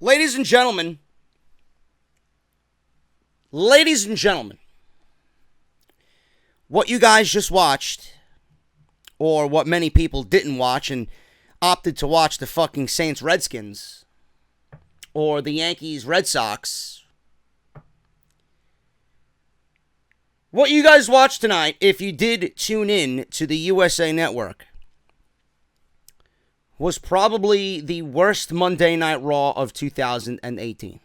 Ladies and gentlemen, what you guys just watched, or what many people didn't watch and opted to watch the fucking Saints Redskins, or the Yankees Red Sox, what you guys watched tonight, if you did tune in to the USA Network, was probably the worst Monday Night Raw of 2018.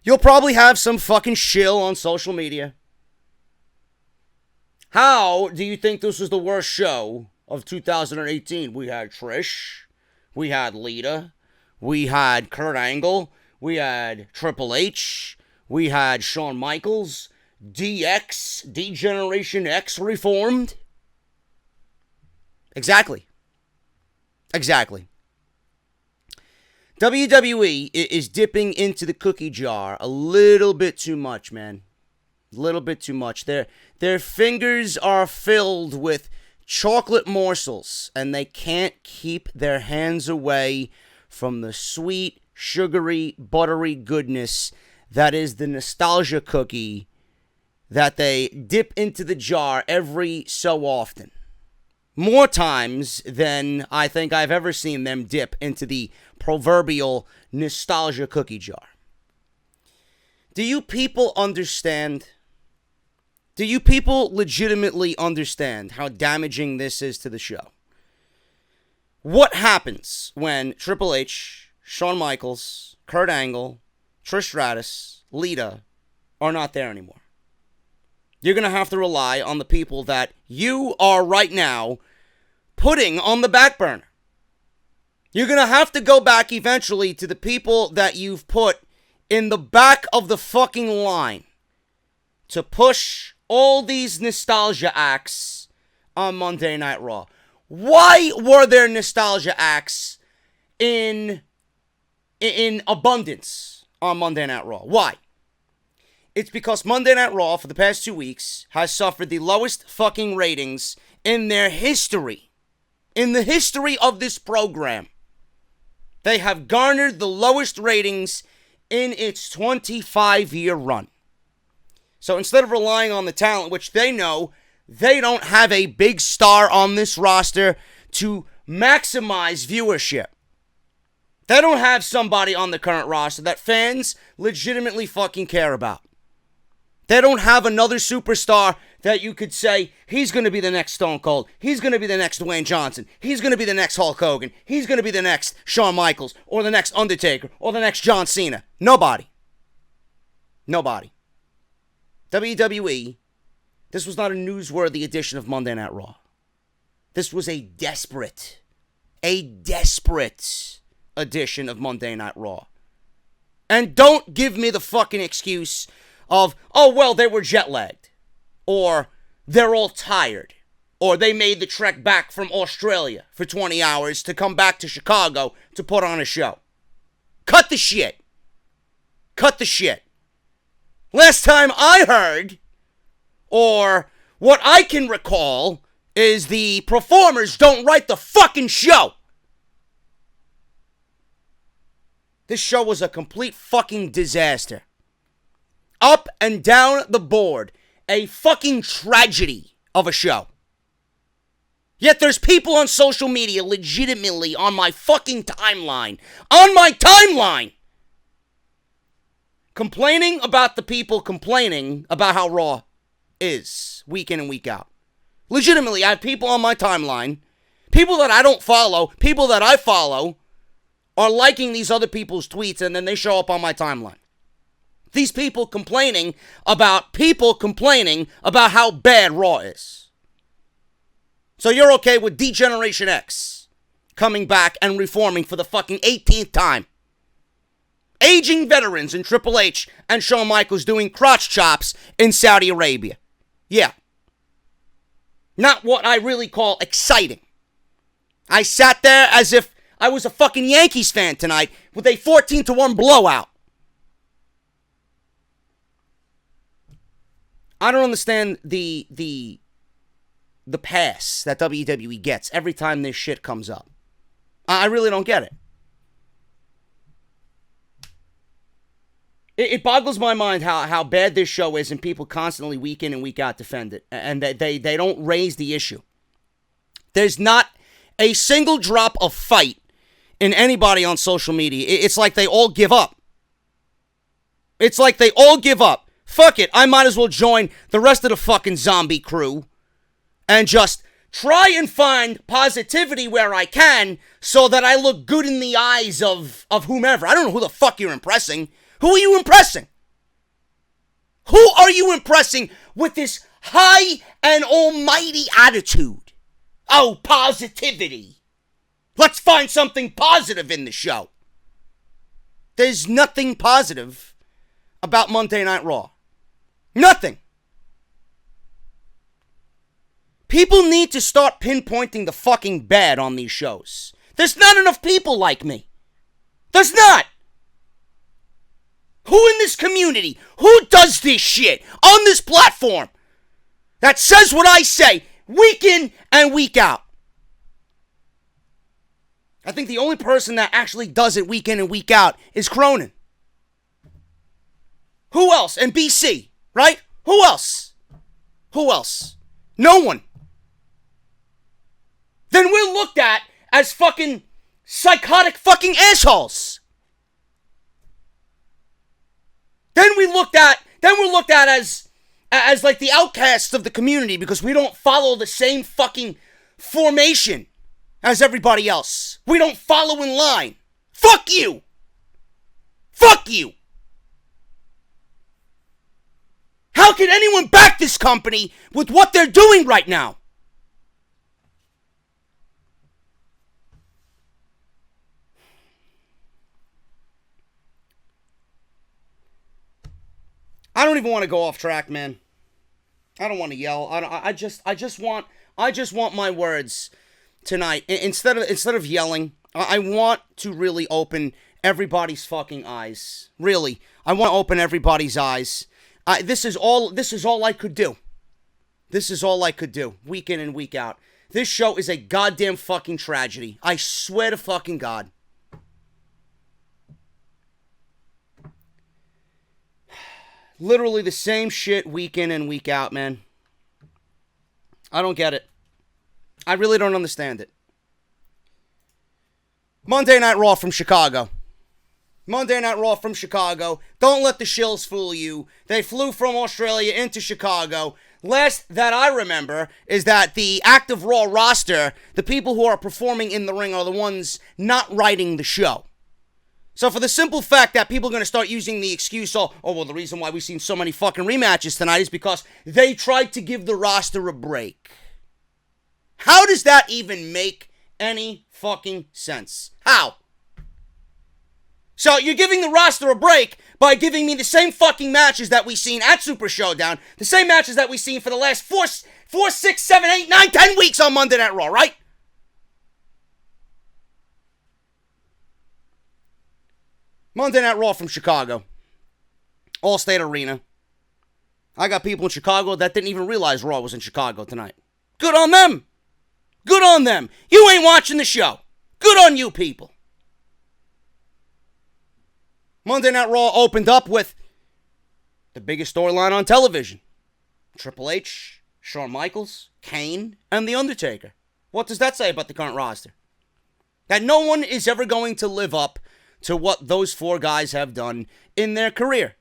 You'll probably have some fucking shill on social media. How do you think this was the worst show of 2018? We had Trish, we had Lita, we had Kurt Angle, we had Triple H, we had Shawn Michaels, DX, D-Generation X reformed. Exactly. WWE is dipping into the cookie jar a little bit too much, man. A little bit too much. Their fingers are filled with chocolate morsels, and they can't keep their hands away from the sweet, sugary, buttery goodness that is the nostalgia cookie that they dip into the jar every so often. More times than I think I've ever seen them dip into the proverbial nostalgia cookie jar. Do you people understand? Do you people legitimately understand how damaging this is to the show? What happens when Triple H, Shawn Michaels, Kurt Angle, Trish Stratus, Lita are not there anymore? You're going to have to rely on the people that you are right now putting on the back burner. You're going to have to go back eventually to the people that you've put in the back of the fucking line to push all these nostalgia acts on Monday Night Raw. Why were there nostalgia acts in abundance on Monday Night Raw? Why? It's because Monday Night Raw for the past 2 weeks has suffered the lowest fucking ratings in their history. In the history of this program. They have garnered the lowest ratings in its 25-year run. So instead of relying on the talent, which they know they don't have a big star on this roster to maximize viewership. They don't have somebody on the current roster that fans legitimately fucking care about. They don't have another superstar that you could say, he's going to be the next Stone Cold. He's going to be the next Dwayne Johnson. He's going to be the next Hulk Hogan. He's going to be the next Shawn Michaels or the next Undertaker or the next John Cena. Nobody. WWE, this was not a newsworthy edition of Monday Night Raw. This was a desperate edition of Monday Night Raw. And don't give me the fucking excuse of, oh, well, they were jet-lagged. Or they're all tired. Or they made the trek back from Australia for 20 hours to come back to Chicago to put on a show. Cut the shit. Last time I heard, or what I can recall, is the performers don't write the fucking show. This show was a complete fucking disaster. Up and down the board. A fucking tragedy of a show. Yet there's people on social media legitimately on my fucking timeline. Complaining about the people complaining about how Raw is week in and week out. Legitimately, I have people on my timeline, people that I don't follow, people that I follow, are liking these other people's tweets and then they show up on my timeline. These people complaining about how bad Raw is. So you're okay with D-Generation X coming back and reforming for the fucking 18th time. Aging veterans in Triple H and Shawn Michaels doing crotch chops in Saudi Arabia. Yeah. Not what I really call exciting. I sat there as if I was a fucking Yankees fan tonight with a 14-1 blowout. I don't understand the pass that WWE gets every time this shit comes up. I really don't get it. It boggles my mind how bad this show is, and people constantly week in and week out defend it, and they don't raise the issue. There's not a single drop of fight in anybody on social media. It's like they all give up. It's like they all give up. Fuck it, I might as well join the rest of the fucking zombie crew and just try and find positivity where I can so that I look good in the eyes of whomever. I don't know who the fuck you're impressing. Who are you impressing? Who are you impressing with this high and almighty attitude? Oh, positivity. Let's find something positive in the show. There's nothing positive about Monday Night Raw. Nothing. People need to start pinpointing the fucking bad on these shows. There's not enough people like me. There's not. Who in this community, who does this shit on this platform that says what I say week in and week out? I think the only person that actually does it week in and week out is Cronin. Who else? And BC, right? Who else? Who else? No one. Then we're looked at as fucking psychotic fucking assholes. Then we're looked at as like the outcasts of the community because we don't follow the same fucking formation as everybody else. We don't follow in line. Fuck you. Fuck you. How can anyone back this company with what they're doing right now? I don't even want to go off track, man. I don't want to yell. I just want my words tonight. Instead of yelling, I want to really open everybody's fucking eyes. Really, I want to open everybody's eyes. This is all I could do. This is all I could do, week in and week out. This show is a goddamn fucking tragedy. I swear to fucking God. Literally the same shit week in and week out, man. I don't get it. I really don't understand it. Monday Night Raw from Chicago. Monday Night Raw from Chicago. Don't let the shills fool you. They flew from Australia into Chicago. Last that I remember is that the active Raw roster, the people who are performing in the ring are the ones not writing the show. So for the simple fact that people are going to start using the excuse, the reason why we've seen so many fucking rematches tonight is because they tried to give the roster a break. How does that even make any fucking sense? How? So you're giving the roster a break by giving me the same fucking matches that we've seen at Super Showdown, the same matches that we've seen for the last 4, 6, 7, 8, 9, 10 weeks on Monday Night Raw, right? Monday Night Raw from Chicago. Allstate Arena. I got people in Chicago that didn't even realize Raw was in Chicago tonight. Good on them. Good on them. You ain't watching the show. Good on you people. Monday Night Raw opened up with the biggest storyline on television. Triple H, Shawn Michaels, Kane, and The Undertaker. What does that say about the current roster? That no one is ever going to live up to what those 4 guys have done in their career.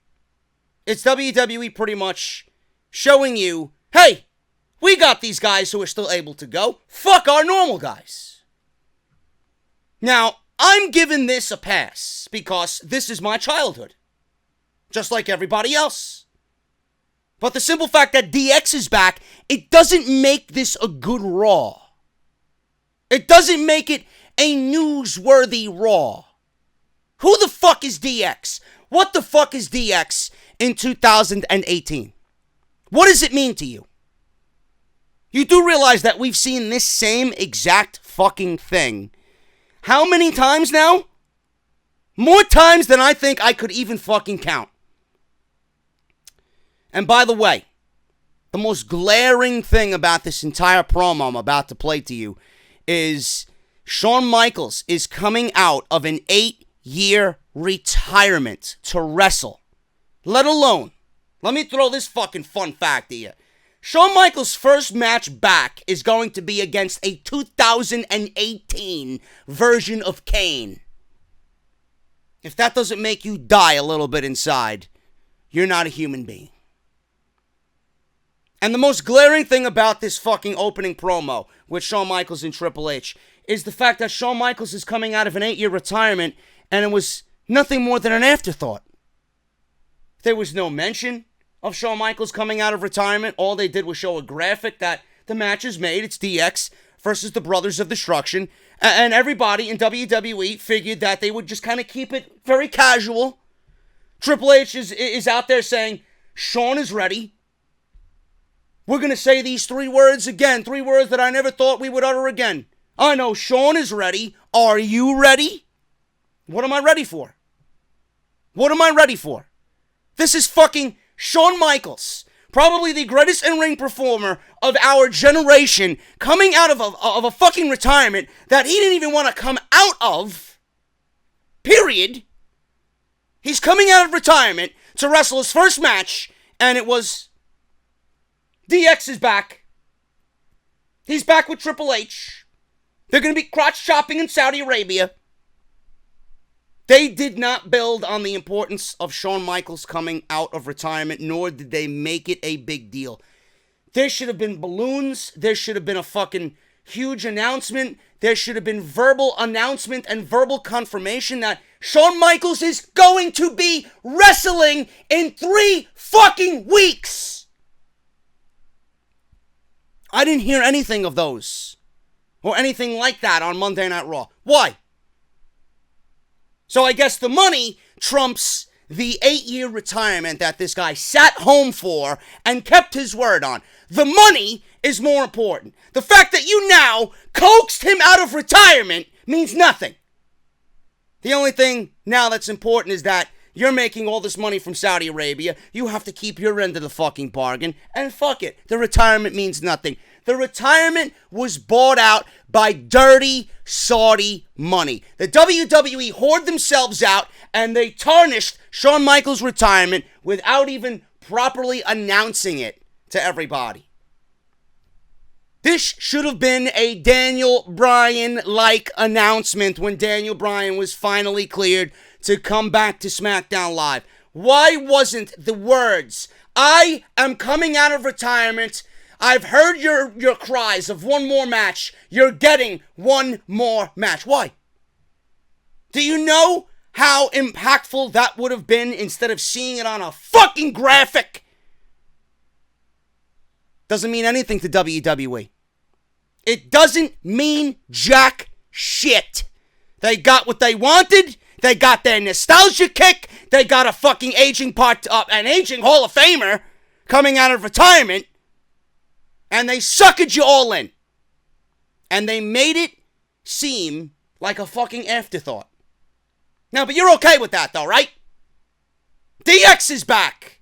It's WWE pretty much showing you, hey, we got these guys who are still able to go. Fuck our normal guys. Now, I'm giving this a pass because this is my childhood. Just like everybody else. But the simple fact that DX is back, it doesn't make this a good Raw. It doesn't make it a newsworthy Raw. Who the fuck is DX? What the fuck is DX in 2018? What does it mean to you? You do realize that we've seen this same exact fucking thing. How many times now? More times than I think I could even fucking count. And by the way, the most glaring thing about this entire promo I'm about to play to you is Shawn Michaels is coming out of an 8-year retirement to wrestle. Let alone, let me throw this fucking fun fact at you. Shawn Michaels' first match back is going to be against a 2018 version of Kane. If that doesn't make you die a little bit inside, you're not a human being. And the most glaring thing about this fucking opening promo with Shawn Michaels and Triple H is the fact that Shawn Michaels is coming out of an 8-year retirement and it was nothing more than an afterthought. There was no mention of Shawn Michaels coming out of retirement. All they did was show a graphic that the match is made. It's DX versus the Brothers of Destruction. And everybody in WWE figured that they would just kind of keep it very casual. Triple H is out there saying, Shawn is ready. We're going to say these 3 words again. 3 words that I never thought we would utter again. I know Shawn is ready. Are you ready? What am I ready for? What am I ready for? This is fucking Shawn Michaels, probably the greatest in-ring performer of our generation, coming out of a fucking retirement that he didn't even want to come out of. Period. He's coming out of retirement to wrestle his first match, and it was DX is back. He's back with Triple H. They're going to be crotch chopping in Saudi Arabia. They did not build on the importance of Shawn Michaels coming out of retirement, nor did they make it a big deal. There should have been balloons. There should have been a fucking huge announcement. There should have been verbal announcement and verbal confirmation that Shawn Michaels is going to be wrestling in 3 fucking weeks. I didn't hear anything of those or anything like that on Monday Night Raw. Why? So I guess the money trumps the 8-year retirement that this guy sat home for and kept his word on. The money is more important. The fact that you now coaxed him out of retirement means nothing. The only thing now that's important is that you're making all this money from Saudi Arabia. You have to keep your end of the fucking bargain. And fuck it. The retirement means nothing. The retirement was bought out by dirty Saudi money. The WWE whored themselves out and they tarnished Shawn Michaels' retirement without even properly announcing it to everybody. This should have been a Daniel Bryan-like announcement when Daniel Bryan was finally cleared to come back to SmackDown Live. Why wasn't the words, I am coming out of retirement, I've heard your cries of one more match, you're getting one more match. Why? Do you know how impactful that would have been instead of seeing it on a fucking graphic? Doesn't mean anything to WWE. It doesn't mean jack shit. They got what they wanted. They got their nostalgia kick. They got a fucking aging an aging Hall of Famer coming out of retirement. And they suckered you all in. And they made it seem like a fucking afterthought. Now, but you're okay with that though, right? DX is back.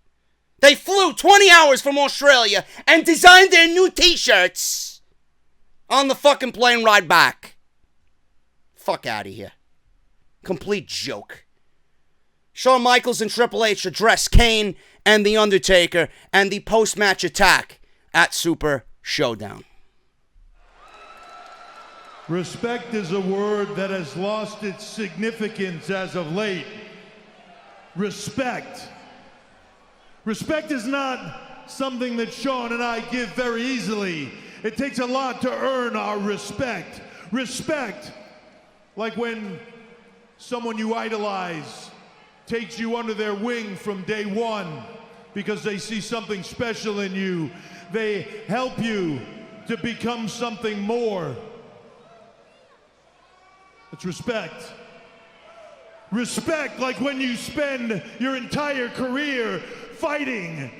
They flew 20 hours from Australia and designed their new t-shirts on the fucking plane ride back. Fuck out of here. Complete joke. Shawn Michaels and Triple H address Kane and The Undertaker and the post-match attack at Super Showdown. Respect is a word that has lost its significance as of late. Respect. Respect is not something that Shawn and I give very easily. It takes a lot to earn our respect. Respect, like when someone you idolize takes you under their wing from day one because they see something special in you. They help you to become something more. It's respect. Respect, like when you spend your entire career fighting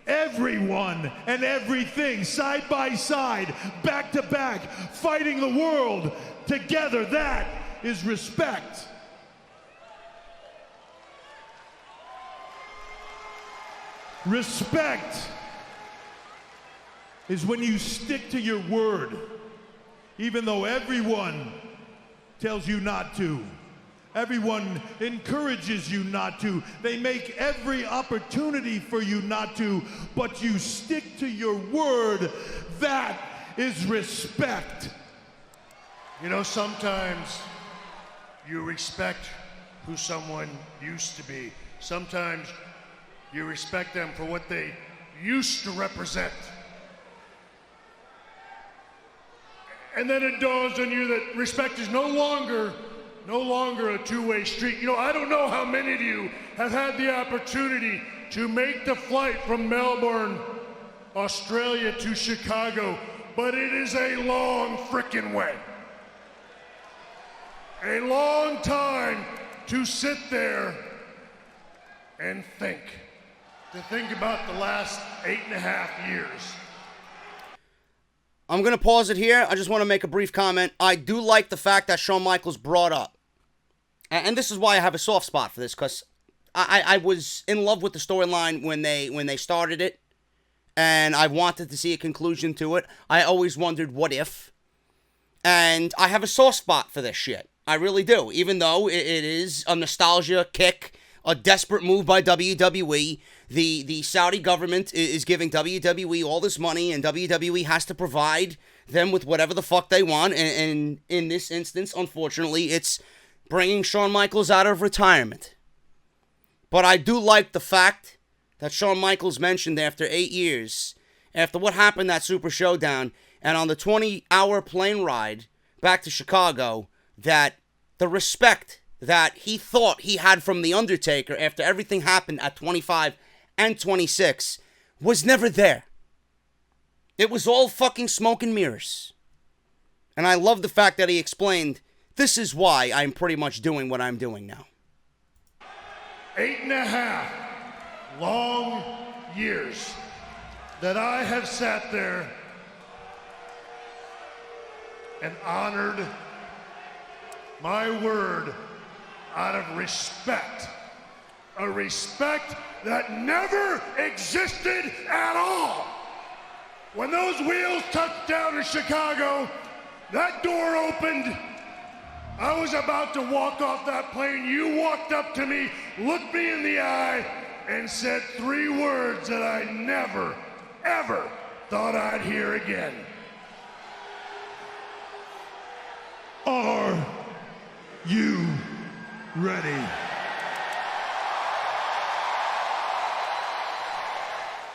everyone and everything side by side, back to back, fighting the world together. That is respect. Respect is when you stick to your word, even though everyone tells you not to. Everyone encourages you not to. They make every opportunity for you not to, but you stick to your word. That is respect. You know, sometimes you respect who someone used to be. Sometimes you respect them for what they used to represent. And then it dawns on you that respect is no longer a two-way street. You know, I don't know how many of you have had the opportunity to make the flight from Melbourne, Australia to Chicago, but it is a long frickin' way. A long time to sit there and think. To think about the last 8.5 years. I'm going to pause it here. I just want to make a brief comment. I do like the fact that Shawn Michaels brought up, and this is why I have a soft spot for this, because I was in love with the storyline when they started it, and I wanted to see a conclusion to it. I always wondered what if, and I have a soft spot for this shit. I really do, even though it is a nostalgia kick, a desperate move by WWE. The Saudi government is giving WWE all this money, and WWE has to provide them with whatever the fuck they want. And in this instance, unfortunately, it's bringing Shawn Michaels out of retirement. But I do like the fact that Shawn Michaels mentioned after 8 years, after what happened at Super Showdown, and on the 20-hour plane ride back to Chicago, that the respect that he thought he had from The Undertaker after everything happened at 25 and 26 was never there. It was all fucking smoke and mirrors. And I love the fact that he explained, this is why I'm pretty much doing what I'm doing now. 8.5 long years that I have sat there and honored my word out of respect. A respect that never existed at all. When those wheels touched down in Chicago, that door opened. I was about to walk off that plane. You walked up to me, looked me in the eye, and said 3 words that I never, ever thought I'd hear again. Are you ready?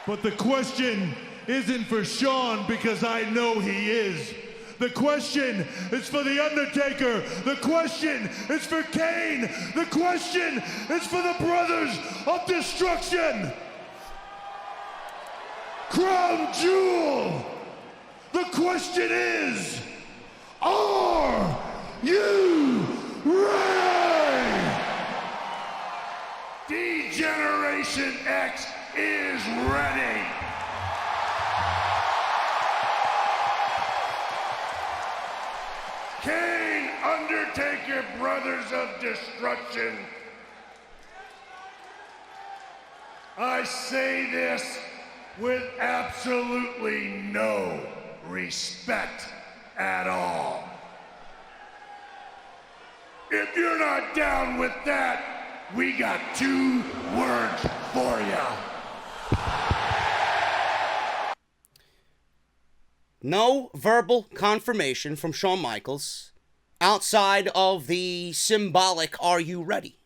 But the question isn't for Shawn, because I know he is. The question is for The Undertaker. The question is for Kane. The question is for the Brothers of Destruction. Crown Jewel. The question is, are you ready? D-Generation X is ready. Kane, Undertaker, Brothers of Destruction. I say this with absolutely no respect at all. If you're not down with that, we got 2 words for you. No verbal confirmation from Shawn Michaels outside of the symbolic "Are you ready?"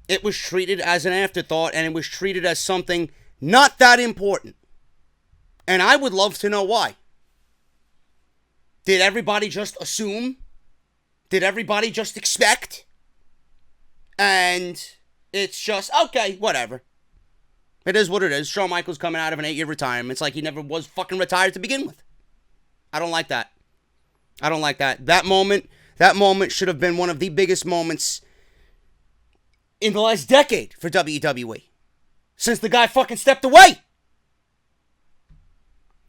It was treated as an afterthought, and it was treated as something not that important. And I would love to know why. Did everybody just assume? Did everybody just expect? And it's just, okay, whatever. It is what it is. Shawn Michaels coming out of an 8-year retirement. It's like he never was fucking retired to begin with. I don't like that. I don't like that. That moment should have been one of the biggest moments in the last decade for WWE. Since the guy fucking stepped away.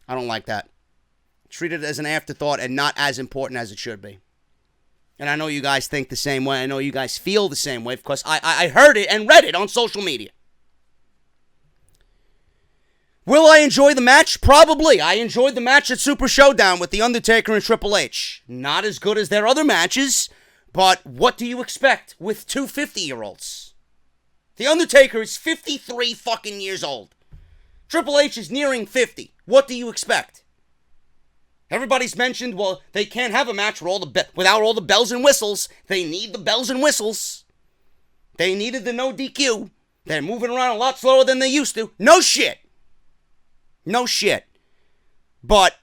I don't like that. Treat it as an afterthought and not as important as it should be. And I know you guys think the same way. I know you guys feel the same way, because I heard it and read it on social media. Will I enjoy the match? Probably. I enjoyed the match at Super Showdown with The Undertaker and Triple H. Not as good as their other matches, but what do you expect with two 50-year-olds? The Undertaker is 53 fucking years old. Triple H is nearing 50. What do you expect? Everybody's mentioned, well, they can't have a match without all the bells and whistles. They need the bells and whistles. They needed the no DQ. They're moving around a lot slower than they used to. No shit. No shit. But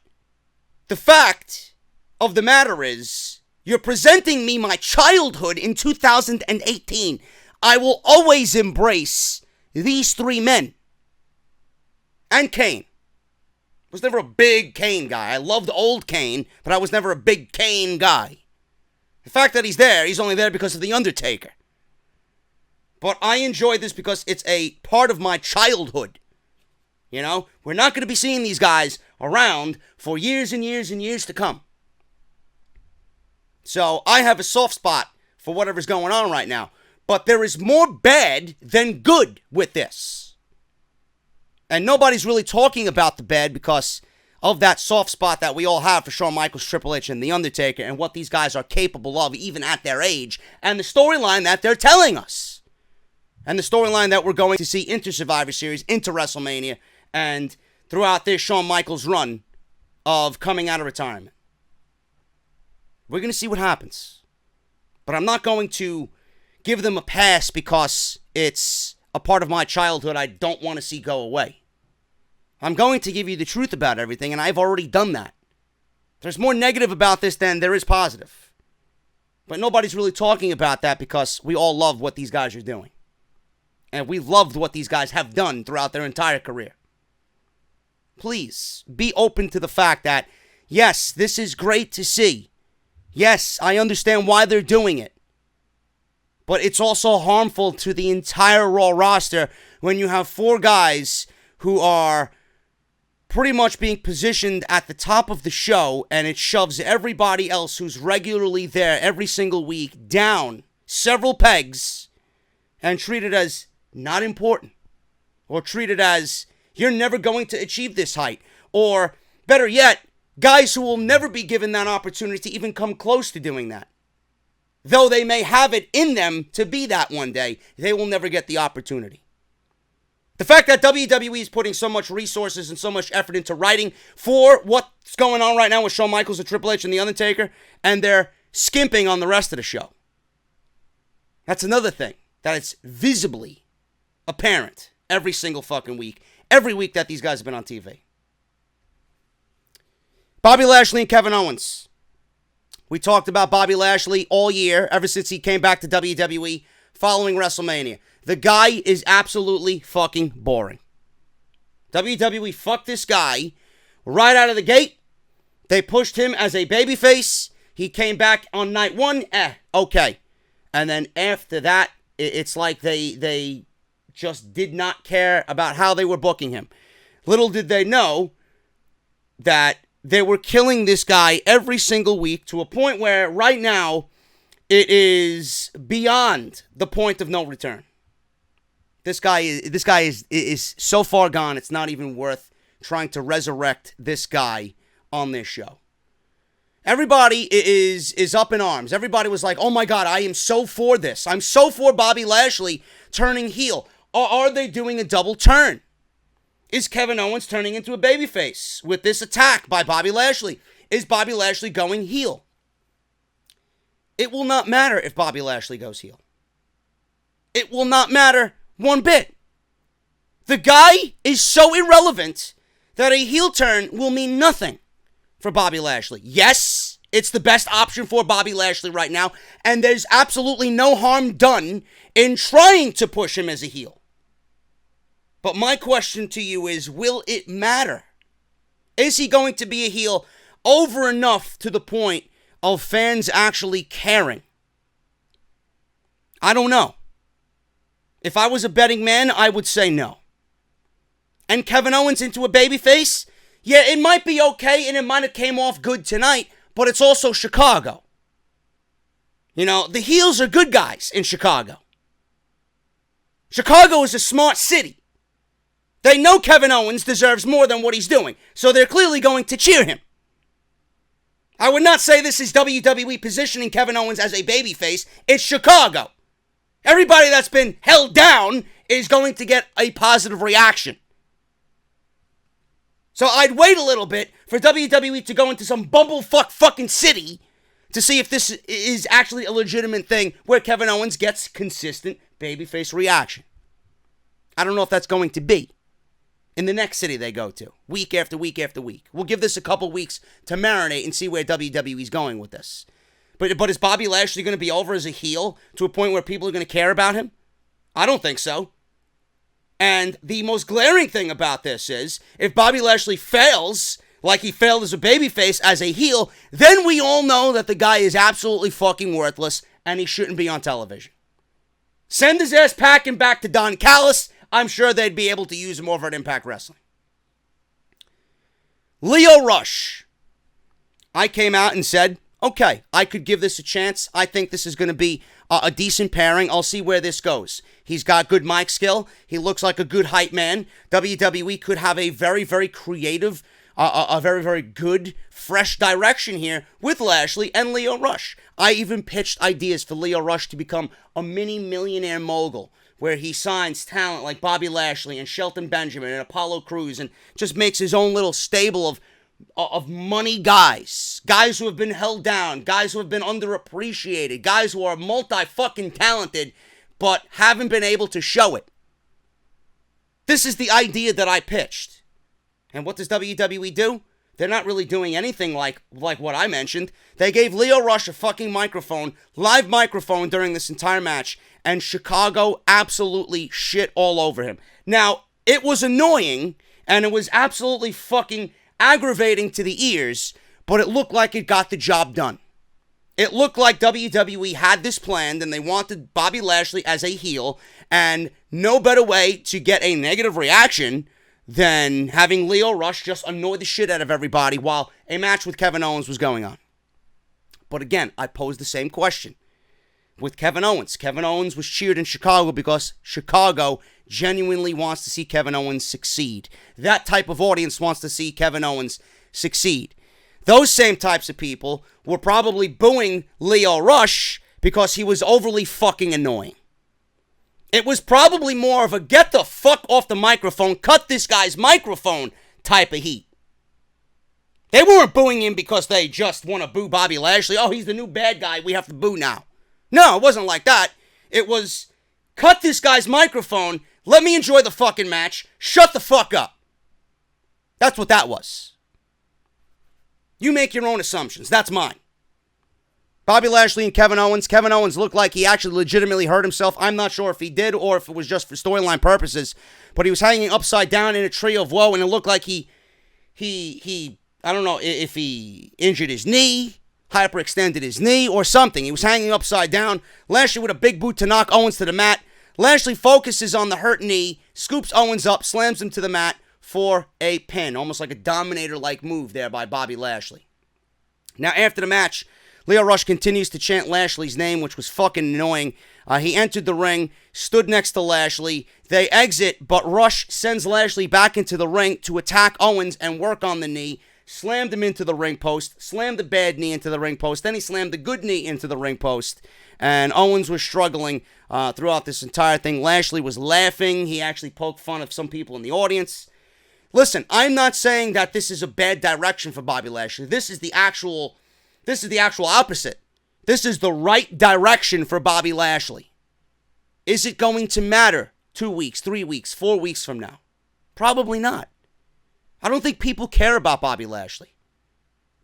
the fact of the matter is, you're presenting me my childhood in 2018. I will always embrace these three men. And Kane. I was never a big Kane guy. I loved old Kane, but I was never a big Kane guy. The fact that he's there, he's only there because of The Undertaker. But I enjoy this because it's a part of my childhood. You know, we're not going to be seeing these guys around for years and years and years to come. So I have a soft spot for whatever's going on right now. But there is more bad than good with this. And nobody's really talking about the bad because of that soft spot that we all have for Shawn Michaels, Triple H, and The Undertaker, and what these guys are capable of even at their age, and the storyline that they're telling us. And the storyline that we're going to see into Survivor Series, into WrestleMania, and throughout this Shawn Michaels run of coming out of retirement. We're going to see what happens. But I'm not going to give them a pass because it's a part of my childhood I don't want to see go away. I'm going to give you the truth about everything, and I've already done that. There's more negative about this than there is positive. But nobody's really talking about that because we all love what these guys are doing. And we loved what these guys have done throughout their entire career. Please, be open to the fact that, yes, this is great to see. Yes, I understand why they're doing it. But it's also harmful to the entire Raw roster when you have four guys who are pretty much being positioned at the top of the show, and it shoves everybody else who's regularly there every single week down several pegs and treated as not important, or treated as you're never going to achieve this height, or better yet, guys who will never be given that opportunity to even come close to doing that. Though they may have it in them to be that one day, they will never get the opportunity. The fact that WWE is putting so much resources and so much effort into writing for what's going on right now with Shawn Michaels and Triple H and The Undertaker, and they're skimping on the rest of the show. That's another thing, that it's visibly apparent every single fucking week, every week that these guys have been on TV. Bobby Lashley and Kevin Owens. We talked about Bobby Lashley all year, ever since he came back to WWE following WrestleMania. The guy is absolutely fucking boring. WWE fucked this guy right out of the gate. They pushed him as a babyface. He came back on night one. Okay. And then after that, it's like they just did not care about how they were booking him. Little did they know that they were killing this guy every single week to a point where right now it is beyond the point of no return. This guy is so far gone, it's not even worth trying to resurrect this guy on this show. Everybody is up in arms. Everybody was like, oh my God, I am so for this. I'm so for Bobby Lashley turning heel. Or are they doing a double turn? Is Kevin Owens turning into a babyface with this attack by Bobby Lashley? Is Bobby Lashley going heel? It will not matter if Bobby Lashley goes heel. It will not matter one bit. The guy is so irrelevant that a heel turn will mean nothing for Bobby Lashley. Yes, it's the best option for Bobby Lashley right now, and there's absolutely no harm done in trying to push him as a heel. But my question to you is, will it matter? Is he going to be a heel over enough to the point of fans actually caring? I don't know. If I was a betting man, I would say no. And Kevin Owens into a babyface? Yeah, it might be okay, and it might have came off good tonight, but it's also Chicago. You know, the heels are good guys in Chicago. Chicago is a smart city. They know Kevin Owens deserves more than what he's doing, so they're clearly going to cheer him. I would not say this is WWE positioning Kevin Owens as a babyface. It's Chicago. Everybody that's been held down is going to get a positive reaction. So I'd wait a little bit for WWE to go into some bumblefuck fucking city to see if this is actually a legitimate thing where Kevin Owens gets consistent babyface reaction. I don't know if that's going to be in the next city they go to, week after week after week. We'll give this a couple weeks to marinate and see where WWE's going with this. But is Bobby Lashley going to be over as a heel to a point where people are going to care about him? I don't think so. And the most glaring thing about this is, if Bobby Lashley fails, like he failed as a babyface, as a heel, then we all know that the guy is absolutely fucking worthless and he shouldn't be on television. Send his ass packing back to Don Callis. I'm sure they'd be able to use him over at Impact Wrestling. Lio Rush. I came out and said, okay, I could give this a chance. I think this is going to be a decent pairing. I'll see where this goes. He's got good mic skill. He looks like a good hype man. WWE could have a very, very creative, a very, very good, fresh direction here with Lashley and Lio Rush. I even pitched ideas for Lio Rush to become a mini millionaire mogul, where he signs talent like Bobby Lashley and Shelton Benjamin and Apollo Crews and just makes his own little stable of money guys who have been held down, guys who have been underappreciated, guys who are multi-fucking-talented but haven't been able to show it. This is the idea that I pitched. And what does WWE do? They're not really doing anything like what I mentioned. They gave Lio Rush a fucking microphone, live microphone during this entire match, and Chicago absolutely shit all over him. Now, it was annoying, and it was absolutely fucking aggravating to the ears, but it looked like it got the job done. It looked like WWE had this planned, and they wanted Bobby Lashley as a heel, and no better way to get a negative reaction than having Lio Rush just annoy the shit out of everybody while a match with Kevin Owens was going on. But again, I posed the same question with Kevin Owens. Kevin Owens was cheered in Chicago because Chicago genuinely wants to see Kevin Owens succeed. That type of audience wants to see Kevin Owens succeed. Those same types of people were probably booing Lio Rush because he was overly fucking annoying. It was probably more of a get the fuck off the microphone, cut this guy's microphone type of heat. They weren't booing him because they just want to boo Bobby Lashley. Oh, he's the new bad guy, we have to boo now. No, it wasn't like that. It was, cut this guy's microphone, let me enjoy the fucking match, shut the fuck up. That's what that was. You make your own assumptions, that's mine. Bobby Lashley and Kevin Owens. Kevin Owens looked like he actually legitimately hurt himself. I'm not sure if he did or if it was just for storyline purposes. But he was hanging upside down in a tree of woe, and it looked like he I don't know if he injured his knee, hyperextended his knee, or something. He was hanging upside down. Lashley with a big boot to knock Owens to the mat. Lashley focuses on the hurt knee, scoops Owens up, slams him to the mat for a pin. Almost like a Dominator-like move there by Bobby Lashley. Now, after the match, Lio Rush continues to chant Lashley's name, which was fucking annoying. He entered the ring, stood next to Lashley. They exit, but Rush sends Lashley back into the ring to attack Owens and work on the knee. Slammed him into the ring post, slammed the bad knee into the ring post, then he slammed the good knee into the ring post. And Owens was struggling throughout this entire thing. Lashley was laughing. He actually poked fun of some people in the audience. Listen, I'm not saying that this is a bad direction for Bobby Lashley. This is the actual opposite. This is the right direction for Bobby Lashley. Is it going to matter 2 weeks, 3 weeks, 4 weeks from now? Probably not. I don't think people care about Bobby Lashley.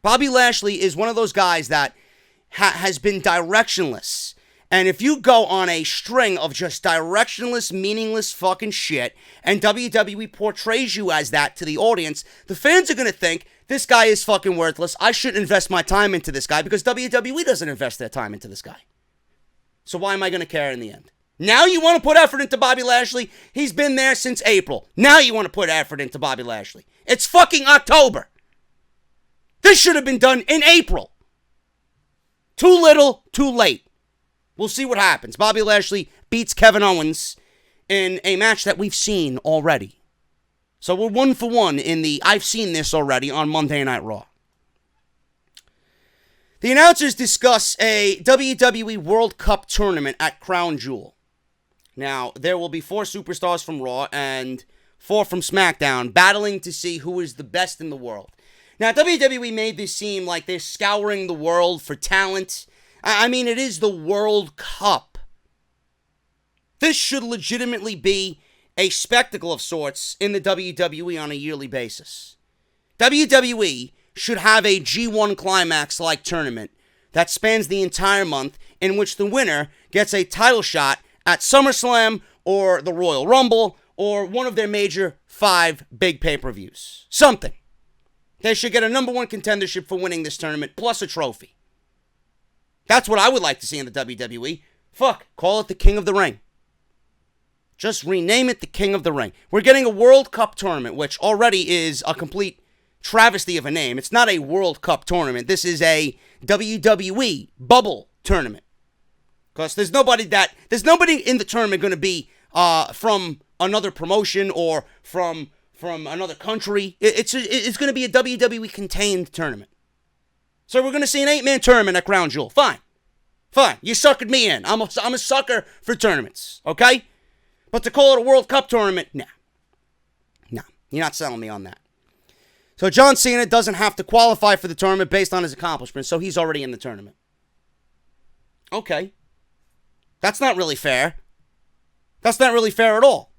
Bobby Lashley is one of those guys that has been directionless. And if you go on a string of just directionless, meaningless fucking shit, and WWE portrays you as that to the audience, the fans are going to think, this guy is fucking worthless. I shouldn't invest my time into this guy because WWE doesn't invest their time into this guy. So why am I going to care in the end? Now you want to put effort into Bobby Lashley? He's been there since April. Now you want to put effort into Bobby Lashley. It's fucking October. This should have been done in April. Too little, too late. We'll see what happens. Bobby Lashley beats Kevin Owens in a match that we've seen already. So we're 1 for 1 in the I've seen this already on Monday Night Raw. The announcers discuss a WWE World Cup tournament at Crown Jewel. Now, there will be 4 superstars from Raw and 4 from SmackDown battling to see who is the best in the world. Now, WWE made this seem like they're scouring the world for talent. I mean, it is the World Cup. This should legitimately be a spectacle of sorts in the WWE on a yearly basis. WWE should have a G1 Climax-like tournament that spans the entire month, in which the winner gets a title shot at SummerSlam or the Royal Rumble or one of their major 5 big pay-per-views. Something. They should get a number 1 contendership for winning this tournament, plus a trophy. That's what I would like to see in the WWE. Fuck, call it the King of the Ring. Just rename it the King of the Ring. We're getting a World Cup tournament, which already is a complete travesty of a name. It's not a World Cup tournament. This is a WWE bubble tournament. Because there's nobody in the tournament going to be from another promotion or from another country. It's going to be a WWE contained tournament. So we're going to see an 8-man tournament at Crown Jewel. Fine. You suckered me in. I'm a sucker for tournaments. Okay? But to call it a World Cup tournament, nah. You're not selling me on that. So John Cena doesn't have to qualify for the tournament based on his accomplishments, so he's already in the tournament. Okay. That's not really fair. That's not really fair at all.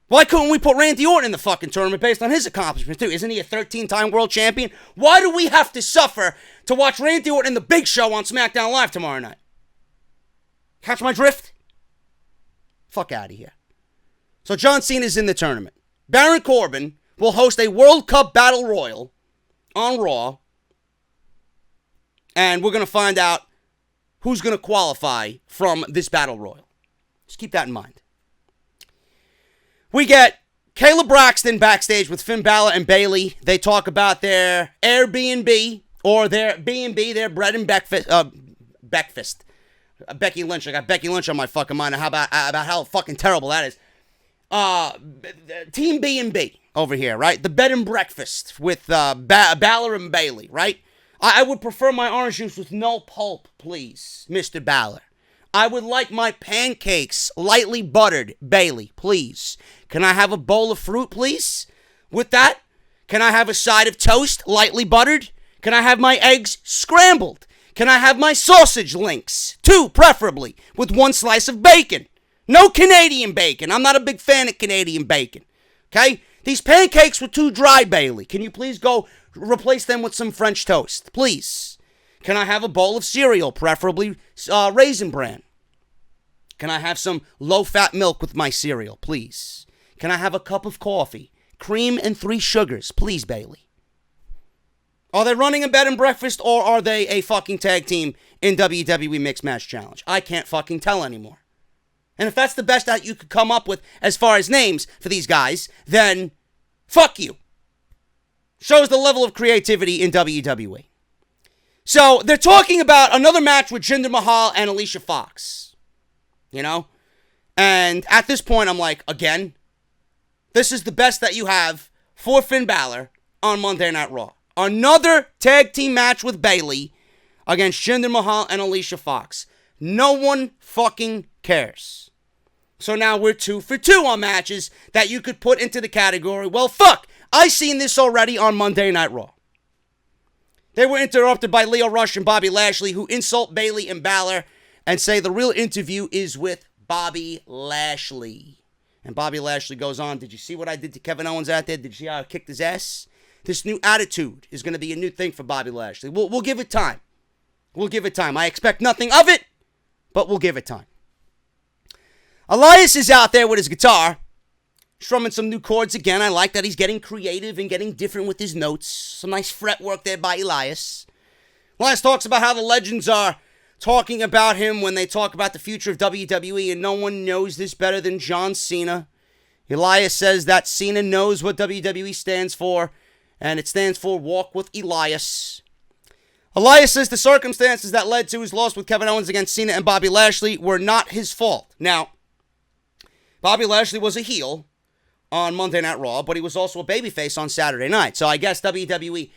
Why couldn't we put Randy Orton in the fucking tournament based on his accomplishments too? Isn't he a 13-time world champion? Why do we have to suffer to watch Randy Orton in the Big Show on SmackDown Live tomorrow night? Catch my drift? Fuck out of here. So John Cena's in the tournament. Baron Corbin will host a World Cup Battle Royal on Raw. And we're going to find out who's going to qualify from this Battle Royal. Just keep that in mind. We get Kayla Braxton backstage with Finn Balor and Bayley. They talk about their Airbnb or their B&B, their bread and breakfast. Becky Lynch. I got Becky Lynch on my fucking mind. About how fucking terrible that is. Team B&B over here, right? The bed and breakfast with Balor and Bayley, right? I would prefer my orange juice with no pulp, please, Mr. Balor. I would like my pancakes lightly buttered, Bayley, please. Can I have a bowl of fruit, please? With that, can I have a side of toast lightly buttered? Can I have my eggs scrambled? Can I have my sausage links? 2, preferably, with 1 slice of bacon. No Canadian bacon. I'm not a big fan of Canadian bacon. Okay? These pancakes were too dry, Bayley. Can you please go replace them with some French toast? Please. Can I have a bowl of cereal, preferably Raisin Bran? Can I have some low-fat milk with my cereal, please? Can I have a cup of coffee? Cream and 3 sugars, please, Bayley. Are they running a bed and breakfast, or are they a fucking tag team in WWE Mixed Match Challenge? I can't fucking tell anymore. And if that's the best that you could come up with as far as names for these guys, then fuck you. Shows the level of creativity in WWE. So they're talking about another match with Jinder Mahal and Alicia Fox. You know? And at this point, I'm like, again, this is the best that you have for Finn Balor on Monday Night Raw. Another tag team match with Bayley against Jinder Mahal and Alicia Fox. No one fucking cares. So now we're 2 for 2 on matches that you could put into the category, well, fuck, I seen this already on Monday Night Raw. They were interrupted by Lio Rush and Bobby Lashley, who insult Bayley and Balor and say the real interview is with Bobby Lashley. And Bobby Lashley goes on, did you see what I did to Kevin Owens out there? Did you see how I kicked his ass? This new attitude is going to be a new thing for Bobby Lashley. We'll give it time. We'll give it time. I expect nothing of it, but we'll give it time. Elias is out there with his guitar, strumming some new chords again. I like that he's getting creative and getting different with his notes. Some nice fret work there by Elias. Elias talks about how the legends are talking about him when they talk about the future of WWE, and no one knows this better than John Cena. Elias says that Cena knows what WWE stands for, and it stands for Walk with Elias. Elias says the circumstances that led to his loss with Kevin Owens against Cena and Bobby Lashley were not his fault. Now, Bobby Lashley was a heel on Monday Night Raw, but he was also a babyface on Saturday night. So I guess WWE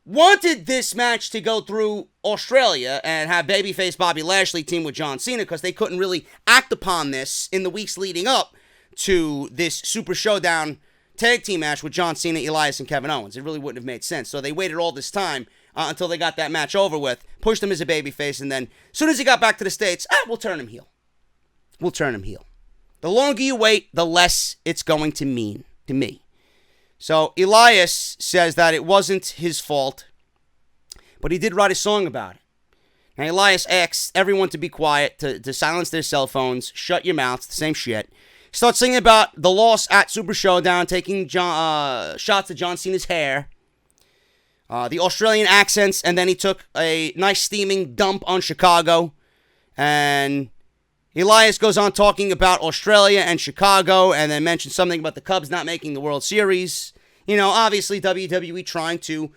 wanted this match to go through Australia and have babyface Bobby Lashley team with John Cena because they couldn't really act upon this in the weeks leading up to this Super Showdown tag team match with John Cena, Elias, and Kevin Owens. It really wouldn't have made sense. So they waited all this time until they got that match over with, pushed him as a babyface, and then as soon as he got back to the States, we'll turn him heel. We'll turn him heel. The longer you wait, the less it's going to mean to me. So Elias says that it wasn't his fault, but he did write a song about it. Now Elias asks everyone to be quiet, to silence their cell phones, shut your mouths, the same shit. He starts singing about the loss at Super Showdown, taking shots at John Cena's hair, the Australian accents, and then he took a nice steaming dump on Chicago, and Elias goes on talking about Australia and Chicago and then mentions something about the Cubs not making the World Series. Obviously WWE trying to,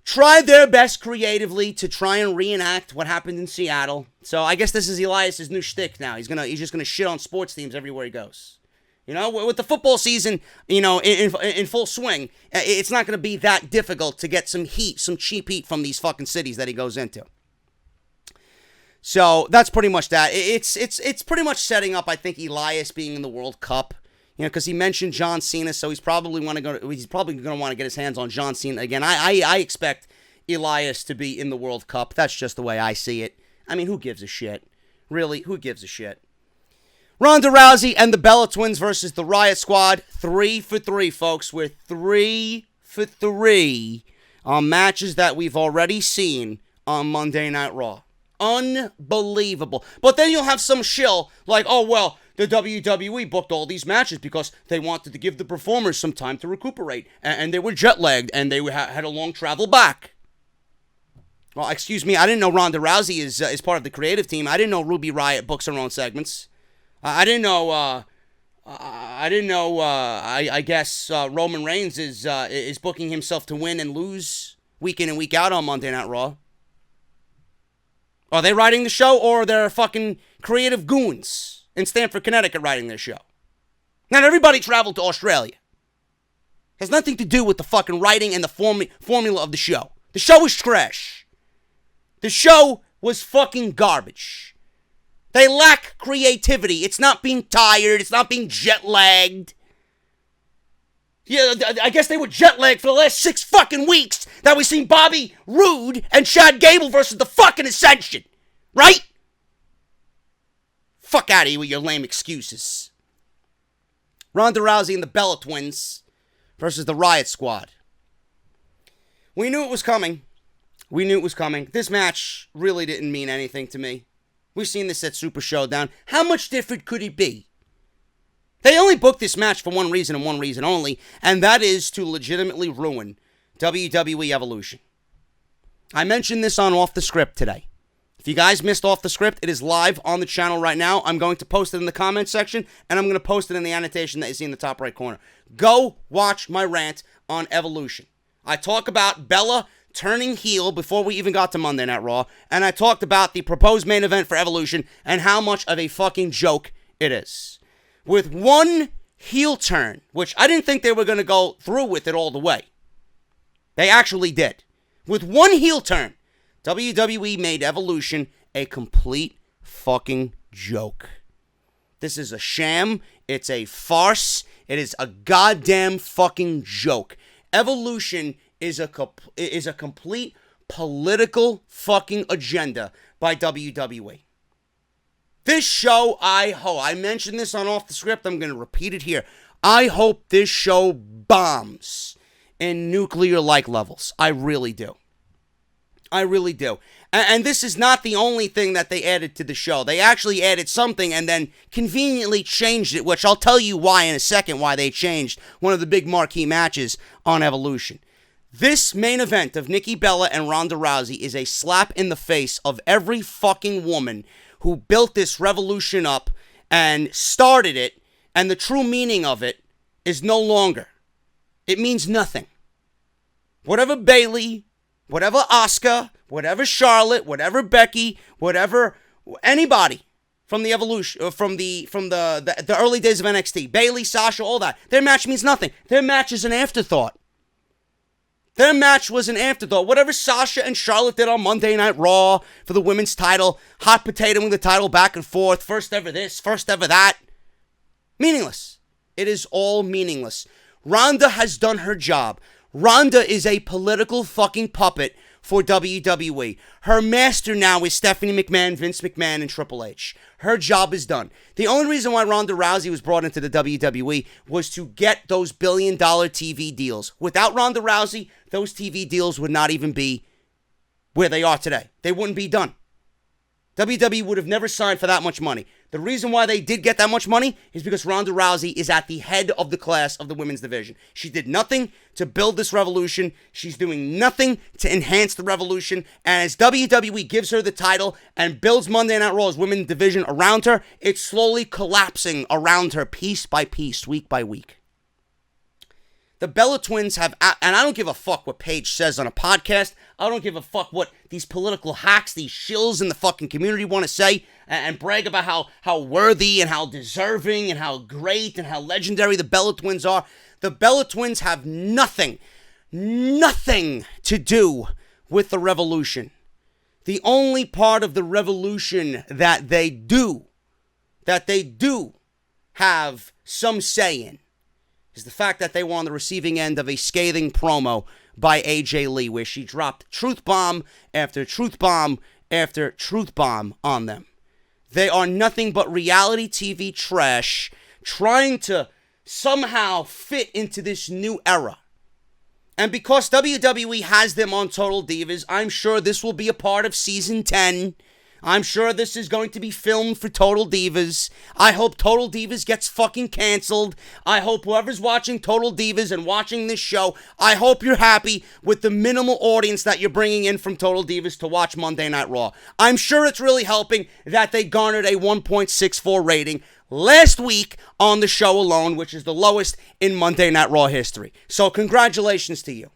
try their best creatively to try and reenact what happened in Seattle. So I guess this is Elias's new shtick now. He's just gonna shit on sports teams everywhere he goes. With the football season, in full swing, it's not gonna be that difficult to get some heat, some cheap heat from these fucking cities that he goes into. So that's pretty much that. It's pretty much setting up, I think, Elias being in the World Cup. Because he mentioned John Cena, so he's probably going to want to get his hands on John Cena again. I expect Elias to be in the World Cup. That's just the way I see it. I mean, who gives a shit? Really, who gives a shit? Ronda Rousey and the Bella Twins versus the Riot Squad. 3 for 3, folks. We're 3 for 3 on matches that we've already seen on Monday Night Raw. Unbelievable. But then you'll have some shill like, oh, well, the WWE booked all these matches because they wanted to give the performers some time to recuperate, and they were jet-lagged, and they had a long travel back. Well, excuse me, I didn't know Ronda Rousey is part of the creative team. I didn't know Ruby Riot books her own segments. I guess Roman Reigns is booking himself to win and lose week in and week out on Monday Night Raw. Are they writing the show, or are there fucking creative goons in Stamford, Connecticut writing their show? Not everybody traveled to Australia. Has nothing to do with the fucking writing and the formula of the show. The show was trash. The show was fucking garbage. They lack creativity. It's not being tired. It's not being jet-lagged. Yeah, I guess they were jet-lagged for the last 6 fucking weeks that we've seen Bobby Roode and Chad Gable versus the fucking Ascension. Right? Fuck out of here with your lame excuses. Ronda Rousey and the Bella Twins versus the Riot Squad. We knew it was coming. This match really didn't mean anything to me. We've seen this at Super Showdown. How much different could it be? They only booked this match for one reason and one reason only, and that is to legitimately ruin WWE Evolution. I mentioned this on Off the Script today. If you guys missed Off the Script, it is live on the channel right now. I'm going to post it in the comments section, and I'm going to post it in the annotation that you see in the top right corner. Go watch my rant on Evolution. I talk about Bella turning heel before we even got to Monday Night Raw, and I talked about the proposed main event for Evolution and how much of a fucking joke it is. With one heel turn, which I didn't think they were going to go through with it all the way. They actually did. With one heel turn, WWE made Evolution a complete fucking joke. This is a sham. It's a farce. It is a goddamn fucking joke. Evolution is a complete political fucking agenda by WWE. This show, I mentioned this on Off the Script, I'm going to repeat it here. I hope this show bombs in nuclear-like levels. I really do. And this is not the only thing that they added to the show. They actually added something and then conveniently changed it, which I'll tell you why in a second, why they changed one of the big marquee matches on Evolution. This main event of Nikki Bella and Ronda Rousey is a slap in the face of every fucking woman who built this revolution up and started it, and the true meaning of it is no longer. It means nothing. Whatever Bayley, whatever Asuka, whatever Charlotte, whatever Becky, whatever anybody from the Evolution, from the early days of NXT. Bayley, Sasha, all that. Their match means nothing. Their match is an afterthought. Their match was an afterthought. Whatever Sasha and Charlotte did on Monday Night Raw for the women's title, hot potatoing the title back and forth, first ever this, first ever that. Meaningless. It is all meaningless. Ronda has done her job. Ronda is a political fucking puppet for WWE. Her master now is Stephanie McMahon, Vince McMahon, and Triple H. Her job is done. The only reason why Ronda Rousey was brought into the WWE was to get those billion-dollar TV deals. Without Ronda Rousey, those TV deals would not even be where they are today. They wouldn't be done. WWE would have never signed for that much money. The reason why they did get that much money is because Ronda Rousey is at the head of the class of the women's division. She did nothing to build this revolution. She's doing nothing to enhance the revolution. And as WWE gives her the title and builds Monday Night Raw's women's division around her, it's slowly collapsing around her piece by piece, week by week. The Bella Twins have, and I don't give a fuck what Paige says on a podcast. I don't give a fuck what these political hacks, these shills in the fucking community want to say and brag about how worthy and how deserving and how great and how legendary the Bella Twins are. The Bella Twins have nothing to do with the revolution. The only part of the revolution that they do have some say in is the fact that they were on the receiving end of a scathing promo by AJ Lee, where she dropped truth bomb after truth bomb after truth bomb on them. They are nothing but reality TV trash trying to somehow fit into this new era. And because WWE has them on Total Divas, I'm sure this will be a part of Season 10. I'm sure this is going to be filmed for Total Divas. I hope Total Divas gets fucking canceled. I hope whoever's watching Total Divas and watching this show, I hope you're happy with the minimal audience that you're bringing in from Total Divas to watch Monday Night Raw. I'm sure it's really helping that they garnered a 1.64 rating last week on the show alone, which is the lowest in Monday Night Raw history. So congratulations to you.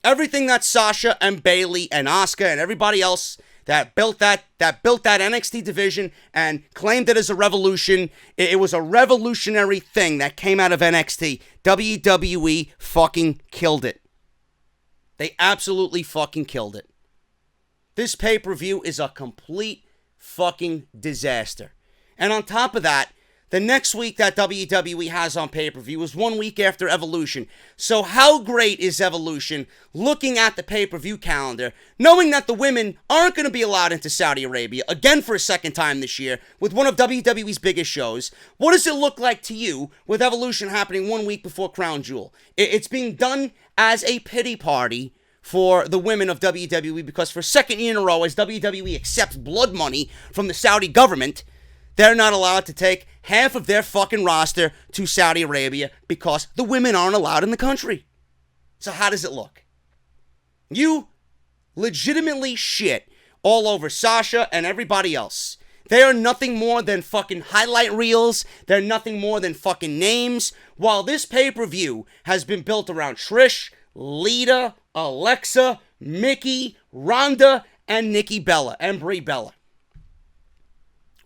Everything that Sasha and Bayley and Asuka and everybody else that built that NXT division and claimed it as a revolution. It was a revolutionary thing that came out of NXT. WWE fucking killed it. They absolutely fucking killed it. This pay-per-view is a complete fucking disaster. And on top of that, the next week that WWE has on pay-per-view is 1 week after Evolution. So how great is Evolution looking at the pay-per-view calendar, knowing that the women aren't going to be allowed into Saudi Arabia again for a second time this year with one of WWE's biggest shows? What does it look like to you with Evolution happening 1 week before Crown Jewel? It's being done as a pity party for the women of WWE because for a second year in a row, as WWE accepts blood money from the Saudi government, they're not allowed to take half of their fucking roster to Saudi Arabia because the women aren't allowed in the country. So how does it look? You legitimately shit all over Sasha and everybody else. They are nothing more than fucking highlight reels. They're nothing more than fucking names. While this pay-per-view has been built around Trish, Lita, Alexa, Mickie, Ronda, and Nikki Bella, and Brie Bella.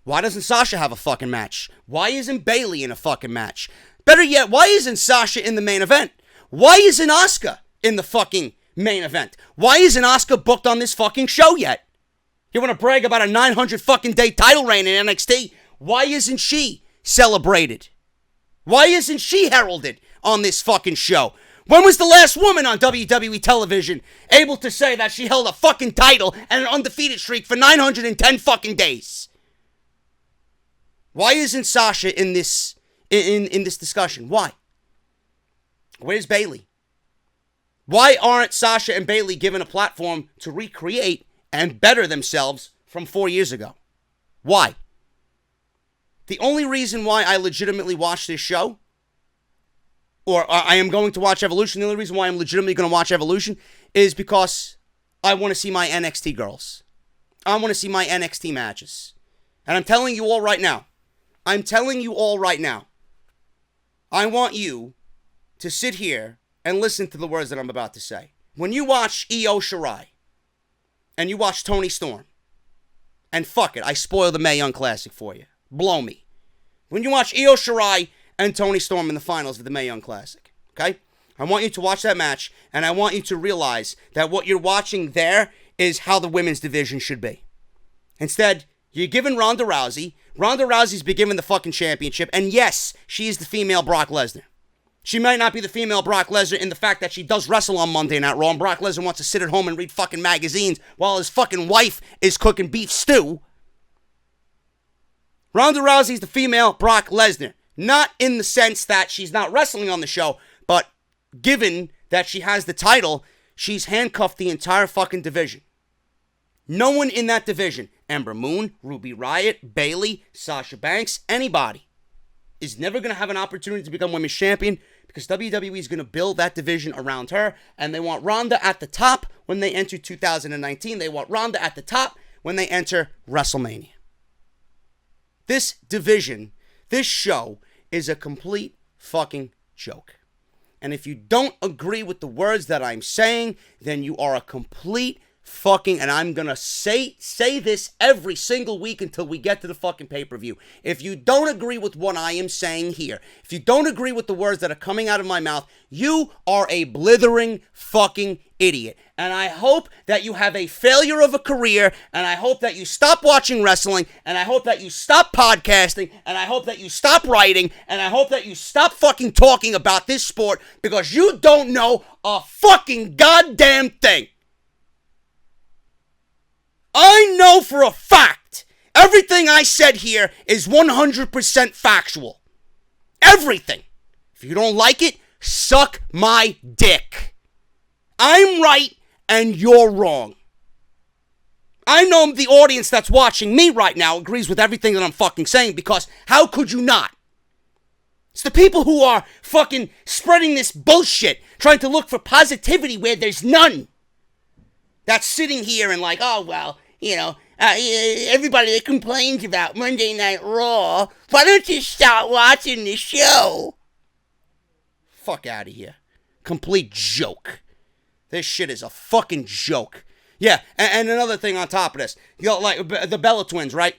Why doesn't Sasha have a fucking match? Why isn't Bayley in a fucking match? Better yet, why isn't Sasha in the main event? Why isn't Asuka in the fucking main event? Why isn't Asuka booked on this fucking show yet? You want to brag about a 900 fucking day title reign in NXT? Why isn't she celebrated? Why isn't she heralded on this fucking show? When was the last woman on WWE television able to say that she held a fucking title and an undefeated streak for 910 fucking days? Why isn't Sasha in this discussion? Why? Where's Bayley? Why aren't Sasha and Bayley given a platform to recreate and better themselves from 4 years ago? Why? The only reason why I legitimately watch this show, or I am going to watch Evolution, the only reason why I'm legitimately going to watch Evolution is because I want to see my NXT girls. I want to see my NXT matches. And I'm telling you all right now, I want you to sit here and listen to the words that I'm about to say. When you watch Io Shirai, and you watch Toni Storm, And fuck it, I spoiled the Mae Young Classic for you. Blow me. When you watch Io Shirai and Toni Storm in the finals of the Mae Young Classic, okay? I want you to watch that match, and I want you to realize that what you're watching there is how the women's division should be. Instead, you're giving Ronda Rousey. Ronda Rousey's been given the fucking championship, and yes, she is the female Brock Lesnar. She might not be the female Brock Lesnar in the fact that she does wrestle on Monday Night Raw, and Brock Lesnar wants to sit at home and read fucking magazines while his fucking wife is cooking beef stew. Ronda Rousey's the female Brock Lesnar. Not in the sense that she's not wrestling on the show, but given that she has the title, she's handcuffed the entire fucking division. No one in that division, Ember Moon, Ruby Riot, Bayley, Sasha Banks, anybody, is never going to have an opportunity to become women's champion because WWE is going to build that division around her, and they want Ronda at the top when they enter 2019. They want Ronda at the top when they enter WrestleMania. This division, this show, is a complete fucking joke. And if you don't agree with the words that I'm saying, then you are a complete fucking, and I'm gonna say this every single week until we get to the fucking pay-per-view. If you don't agree with what I am saying here, if you don't agree with the words that are coming out of my mouth, you are a blithering fucking idiot. And I hope that you have a failure of a career, and I hope that you stop watching wrestling, and I hope that you stop podcasting, and I hope that you stop writing, and I hope that you stop fucking talking about this sport because you don't know a fucking goddamn thing. I know for a fact everything I said here is 100% factual. Everything. If you don't like it, suck my dick. I'm right and you're wrong. I know the audience that's watching me right now agrees with everything that I'm fucking saying because how could you not? It's the people who are fucking spreading this bullshit, trying to look for positivity where there's none. That's sitting here and like, oh, well, you know, everybody that complains about Monday Night Raw, why don't you start watching the show? Fuck out of here. Complete joke. This shit is a fucking joke. Yeah, and another thing on top of this, you know, like the Bella Twins, right?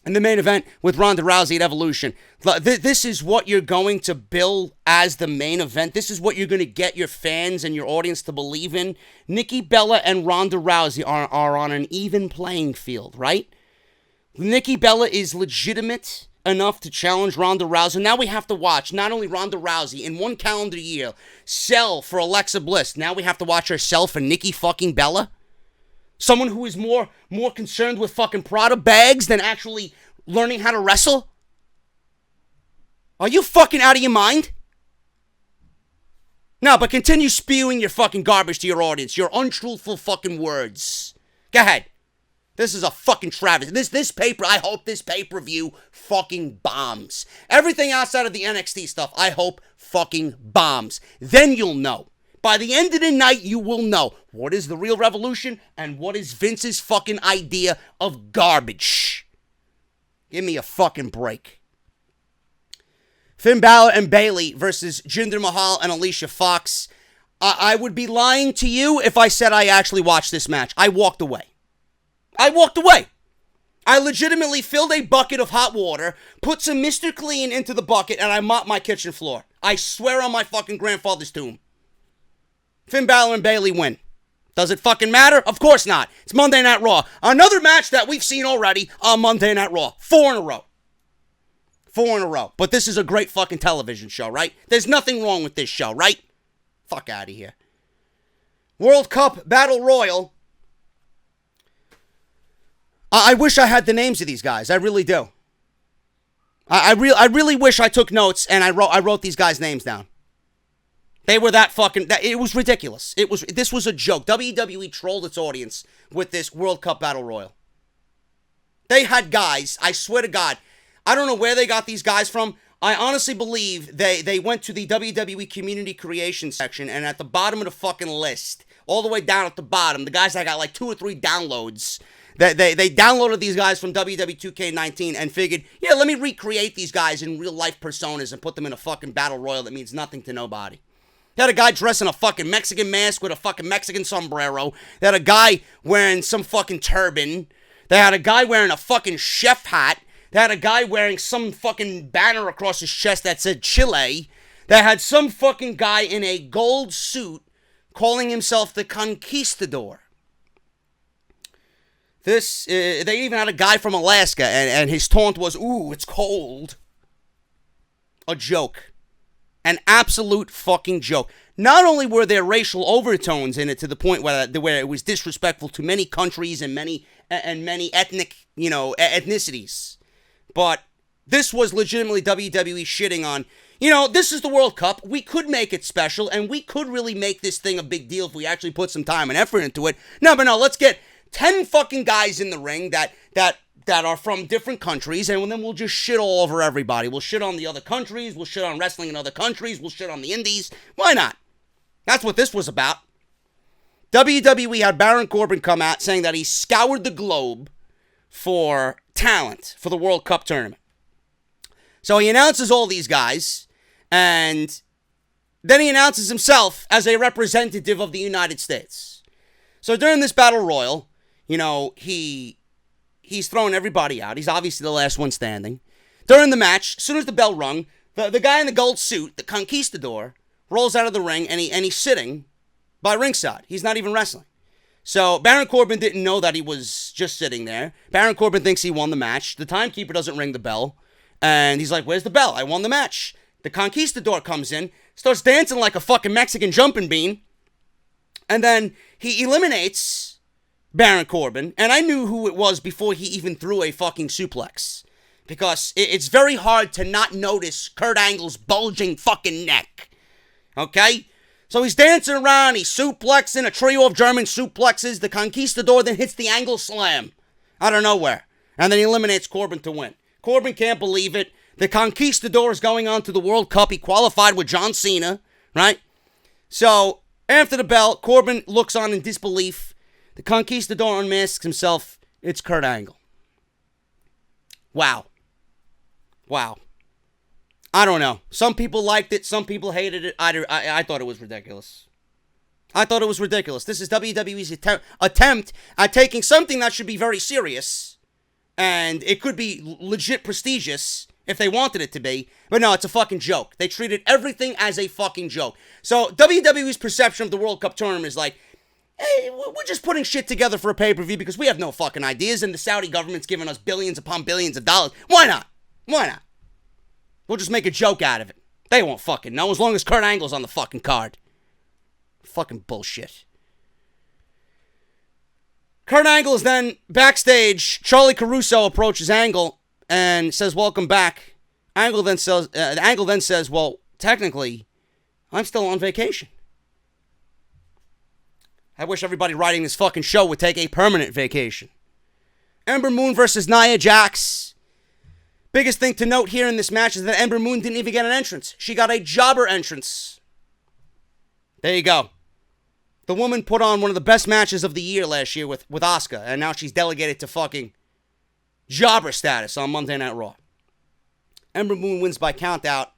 In the main event with Ronda Rousey at Evolution. This is what you're going to bill as the main event. This is what you're going to get your fans and your audience to believe in. Nikki Bella and Ronda Rousey are on an even playing field, right? Nikki Bella is legitimate enough to challenge Ronda Rousey. Now we have to watch not only Ronda Rousey in one calendar year sell for Alexa Bliss. Now we have to watch her sell for Nikki fucking Bella. Someone who is more concerned with fucking Prada bags than actually learning how to wrestle? Are you fucking out of your mind? No, but continue spewing your fucking garbage to your audience. Your untruthful fucking words. Go ahead. This is a fucking travesty. I hope this pay-per-view fucking bombs. Everything outside of the NXT stuff, I hope fucking bombs. Then you'll know. By the end of the night, you will know what is the real Revolution and what is Vince's fucking idea of garbage. Give me a fucking break. Finn Balor and Bayley versus Jinder Mahal and Alicia Fox. I would be lying to you if I said I actually watched this match. I walked away. I legitimately filled a bucket of hot water, put some Mr. Clean into the bucket, and I mopped my kitchen floor. I swear on my fucking grandfather's tomb. Finn Balor and Bayley win. Does it fucking matter? Of course not. It's Monday Night Raw. Another match that we've seen already on Monday Night Raw. 4 in a row. 4 in a row. But this is a great fucking television show, right? There's nothing wrong with this show, right? Fuck out of here. World Cup Battle Royal. I wish I had the names of these guys. I really do. I really wish I took notes and I wrote these guys' names down. They were that fucking... It was ridiculous. This was a joke. WWE trolled its audience with this World Cup Battle Royal. They had guys, I swear to God, I don't know where they got these guys from. I honestly believe they went to the WWE Community Creation section, and at the bottom of the fucking list, all the way down at the bottom, the guys that got like 2 or 3 downloads, they downloaded these guys from WWE 2K19 and figured, yeah, let me recreate these guys in real life personas and put them in a fucking Battle Royal that means nothing to nobody. They had a guy dressed in a fucking Mexican mask with a fucking Mexican sombrero. They had a guy wearing some fucking turban. They had a guy wearing a fucking chef hat. They had a guy wearing some fucking banner across his chest that said Chile. They had some fucking guy in a gold suit calling himself the Conquistador. They even had a guy from Alaska, and his taunt was, "Ooh, it's cold." A joke. An absolute fucking joke. Not only were there racial overtones in it to the point where it was disrespectful to many countries and many ethnic, ethnicities, but this was legitimately WWE shitting on, this is the World Cup. We could make it special, and we could really make this thing a big deal if we actually put some time and effort into it. No, let's get 10 fucking guys in the ring that are from different countries, and then we'll just shit all over everybody. We'll shit on the other countries, we'll shit on wrestling in other countries, we'll shit on the indies. Why not? That's what this was about. WWE had Baron Corbin come out saying that he scoured the globe for talent for the World Cup tournament. So he announces all these guys, and then he announces himself as a representative of the United States. So during this battle royal, he's throwing everybody out. He's obviously the last one standing. During the match, as soon as the bell rung, the guy in the gold suit, the Conquistador, rolls out of the ring, and he's sitting by ringside. He's not even wrestling. So Baron Corbin didn't know that he was just sitting there. Baron Corbin thinks he won the match. The timekeeper doesn't ring the bell. And he's like, "Where's the bell? I won the match." The Conquistador comes in, starts dancing like a fucking Mexican jumping bean. And then he eliminates Baron Corbin. And I knew who it was before he even threw a fucking suplex. Because it's very hard to not notice Kurt Angle's bulging fucking neck. Okay? So he's dancing around, he's suplexing, a trio of German suplexes. The Conquistador then hits the Angle Slam out of nowhere. And then he eliminates Corbin to win. Corbin can't believe it. The Conquistador is going on to the World Cup. He qualified with John Cena, right? So after the bell, Corbin looks on in disbelief. The Conquistador unmasks himself. It's Kurt Angle. Wow. I don't know. Some people liked it. Some people hated it. I thought it was ridiculous. This is WWE's attempt at taking something that should be very serious, and it could be legit prestigious if they wanted it to be, but no, it's a fucking joke. They treated everything as a fucking joke. So WWE's perception of the World Cup tournament is like, hey, we're just putting shit together for a pay-per-view because we have no fucking ideas, and the Saudi government's giving us billions upon billions of dollars. Why not? We'll just make a joke out of it. They won't fucking know as long as Kurt Angle's on the fucking card. Fucking bullshit. Kurt Angle is then backstage. Charlie Caruso approaches Angle and says, "Welcome back." Angle then says, "Well, technically, I'm still on vacation." I wish everybody writing this fucking show would take a permanent vacation. Ember Moon versus Nia Jax. Biggest thing to note here in this match is that Ember Moon didn't even get an entrance. She got a jobber entrance. There you go. The woman put on one of the best matches of the year last year with Asuka, and now she's delegated to fucking jobber status on Monday Night Raw. Ember Moon wins by countout.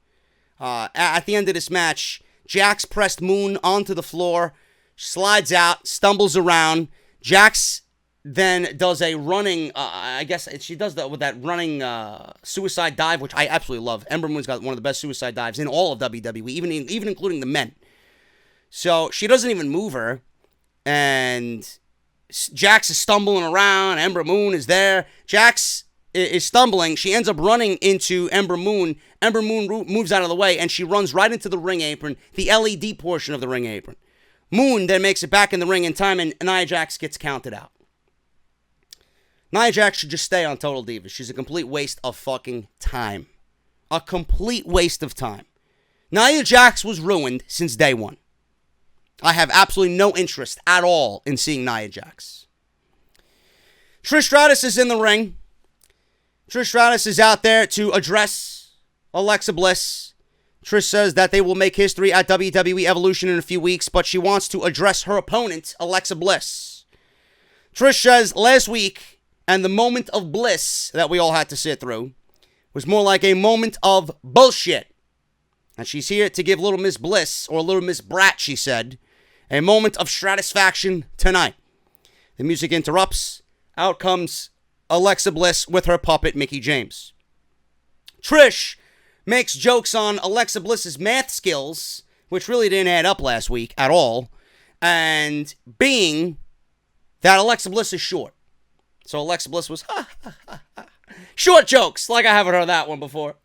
At the end of this match, Jax pressed Moon onto the floor, slides out, stumbles around. Jax then does a running, I guess she does that with that running suicide dive, which I absolutely love. Ember Moon's got one of the best suicide dives in all of WWE, even including the men. So she doesn't even move her, and Jax is stumbling around. Ember Moon is there. Jax is stumbling. She ends up running into Ember Moon. Ember Moon moves out of the way, and she runs right into the ring apron, the LED portion of the ring apron. Moon then makes it back in the ring in time, and Nia Jax gets counted out. Nia Jax should just stay on Total Divas. She's a complete waste of fucking time. A complete waste of time. Nia Jax was ruined since day one. I have absolutely no interest at all in seeing Nia Jax. Trish Stratus is in the ring. Trish Stratus is out there to address Alexa Bliss. Trish says that they will make history at WWE Evolution in a few weeks, but she wants to address her opponent, Alexa Bliss. Trish says last week, and the moment of bliss that we all had to sit through was more like a moment of bullshit. And she's here to give Little Miss Bliss, or Little Miss Brat, she said, a moment of stratisfaction tonight. The music interrupts. Out comes Alexa Bliss with her puppet, Mickie James. Trish makes jokes on Alexa Bliss's math skills, which really didn't add up last week at all, and being that Alexa Bliss is short. So Alexa Bliss was, short jokes, like I haven't heard that one before.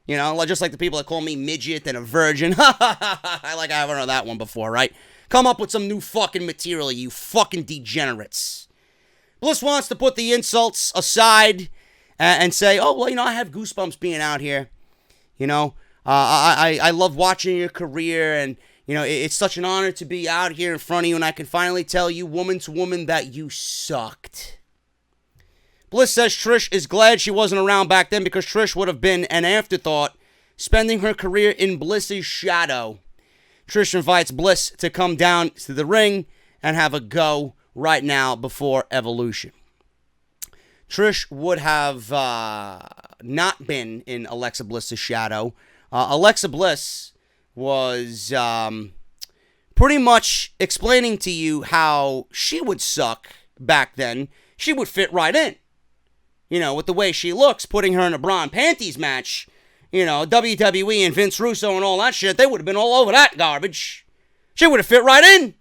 You know, just like the people that call me midget and a virgin. Like I haven't heard that one before, right? Come up with some new fucking material, you fucking degenerates. Bliss wants to put the insults aside and say, oh, well, you know, I have goosebumps being out here. You know, I love watching your career, and, you know, it's such an honor to be out here in front of you, and I can finally tell you, woman to woman, that you sucked. Bliss says Trish is glad she wasn't around back then because Trish would have been an afterthought, spending her career in Bliss's shadow. Trish invites Bliss to come down to the ring and have a go right now before Evolution. Trish would have not been in Alexa Bliss's shadow. Alexa Bliss was pretty much explaining to you how she would suck back then. She would fit right in. You know, with the way she looks, putting her in a bra and panties match, you know, WWE and Vince Russo and all that shit, they would have been all over that garbage. She would have fit right in.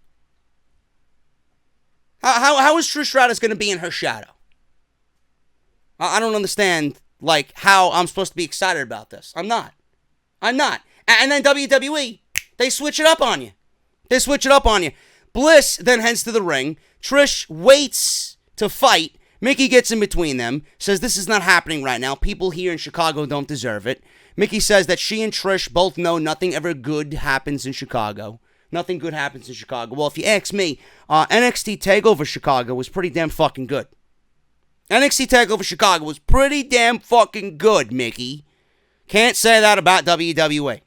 How is Trish Stratus going to be in her shadow? I don't understand, like, how I'm supposed to be excited about this. I'm not. And then WWE, they switch it up on you. Bliss then heads to the ring. Trish waits to fight. Mickie gets in between them, says this is not happening right now. People here in Chicago don't deserve it. Mickie says that she and Trish both know nothing ever good happens in Chicago. Nothing good happens in Chicago. Well, if you ask me, NXT TakeOver Chicago was pretty damn fucking good. NXT TakeOver Chicago was pretty damn fucking good, Mickie. Can't say that about WWE.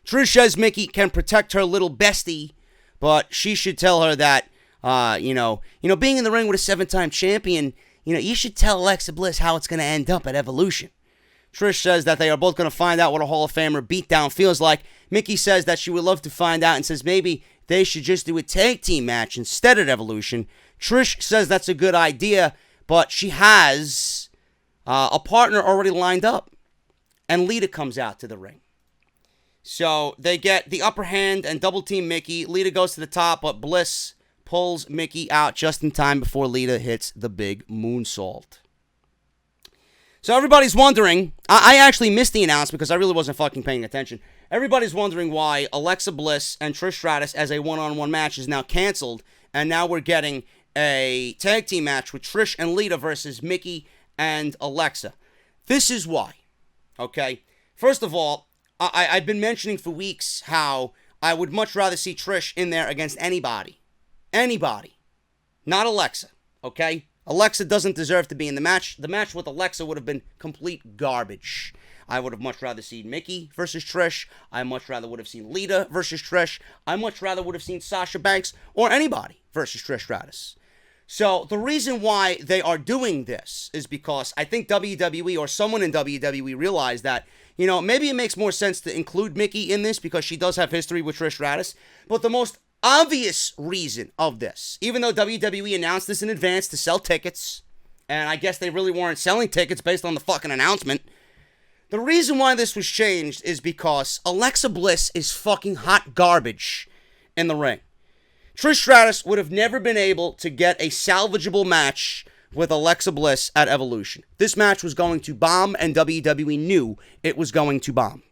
Trish says Mickie can protect her little bestie, but she should tell her that, you know, being in the ring with a 7-time champion, you know, you should tell Alexa Bliss how it's going to end up at Evolution. Trish says that they are both going to find out what a Hall of Famer beatdown feels like. Mickie says that she would love to find out and says maybe they should just do a tag team match instead at Evolution. Trish says that's a good idea, but she has a partner already lined up. And Lita comes out to the ring. So they get the upper hand and double team Mickie. Lita goes to the top, but Bliss pulls Mickie out just in time before Lita hits the big moonsault. So everybody's wondering, I actually missed the announcement because I really wasn't fucking paying attention. Everybody's wondering why Alexa Bliss and Trish Stratus as a one-on-one match is now canceled, and now we're getting a tag team match with Trish and Lita versus Mickie and Alexa. This is why, okay? First of all, I've been mentioning for weeks how I would much rather see Trish in there against anybody. Anybody. Not Alexa, okay? Alexa doesn't deserve to be in the match. The match with Alexa would have been complete garbage. I would have much rather seen Mickie versus Trish. I much rather would have seen Lita versus Trish. I much rather would have seen Sasha Banks or anybody versus Trish Stratus. So the reason why they are doing this is because I think WWE or someone in WWE realized that, you know, maybe it makes more sense to include Mickie in this because she does have history with Trish Stratus. But the most obvious reason of this, even though WWE announced this in advance to sell tickets, and I guess they really weren't selling tickets based on the fucking announcement, the reason why this was changed is because Alexa Bliss is fucking hot garbage in the ring. Trish Stratus would have never been able to get a salvageable match with Alexa Bliss at Evolution. This match was going to bomb, and WWE knew it was going to bomb.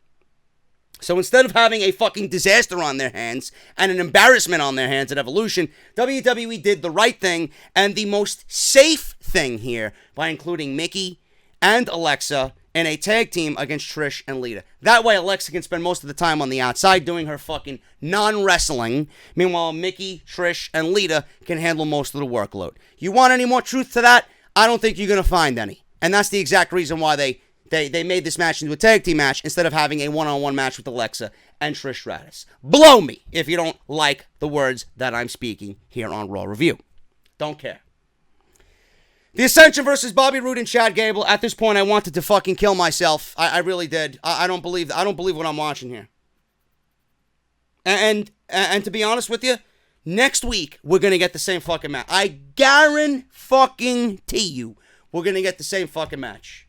So instead of having a fucking disaster on their hands and an embarrassment on their hands at Evolution, WWE did the right thing and the most safe thing here by including Mickie and Alexa in a tag team against Trish and Lita. That way Alexa can spend most of the time on the outside doing her fucking non-wrestling. Meanwhile, Mickie, Trish, and Lita can handle most of the workload. You want any more truth to that? I don't think you're going to find any. And that's the exact reason why they made this match into a tag team match instead of having a one-on-one match with Alexa and Trish Stratus. Blow me if you don't like the words that I'm speaking here on Raw Review. Don't care. The Ascension versus Bobby Roode and Chad Gable. At this point, I wanted to fucking kill myself. I really did. I don't believe what I'm watching here. And to be honest with you, Next week, we're going to get the same fucking match. I guarantee you, we're going to get the same fucking match.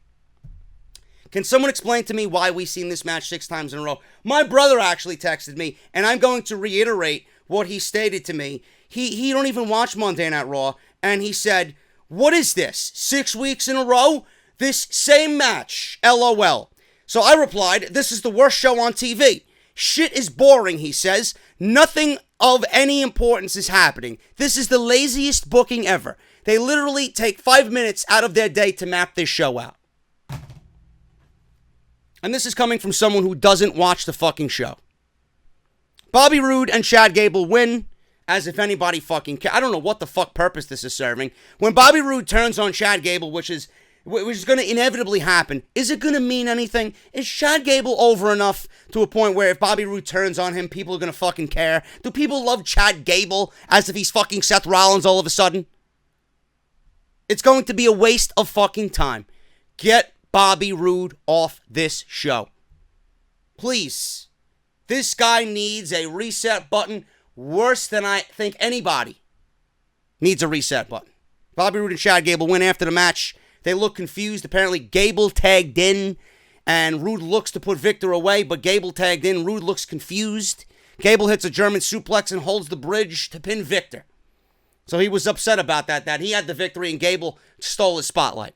Can someone explain to me why we've seen this match 6 times in a row? My brother actually texted me, and I'm going to reiterate what he stated to me. He don't even watch Monday Night Raw, and he said, what is this, 6 weeks in a row? This same match, LOL. So I replied, this is the worst show on TV. Shit is boring, he says. Nothing of any importance is happening. This is the laziest booking ever. They literally take 5 minutes out of their day to map this show out. And this is coming from someone who doesn't watch the fucking show. Bobby Roode and Chad Gable win, as if anybody fucking cares. I don't know what the fuck purpose this is serving. When Bobby Roode turns on Chad Gable, which is going to inevitably happen, is it going to mean anything? Is Chad Gable over enough to a point where if Bobby Roode turns on him, people are going to fucking care? Do people love Chad Gable as if he's fucking Seth Rollins all of a sudden? It's going to be a waste of fucking time. Get Bobby Roode off this show. Please. This guy needs a reset button worse than I think anybody needs a reset button. Bobby Roode and Chad Gable win after the match. They look confused. Apparently, Gable tagged in, and Roode looks to put Victor away, but Gable tagged in. Roode looks confused. Gable hits a German suplex and holds the bridge to pin Victor. So he was upset about that he had the victory and Gable stole his spotlight.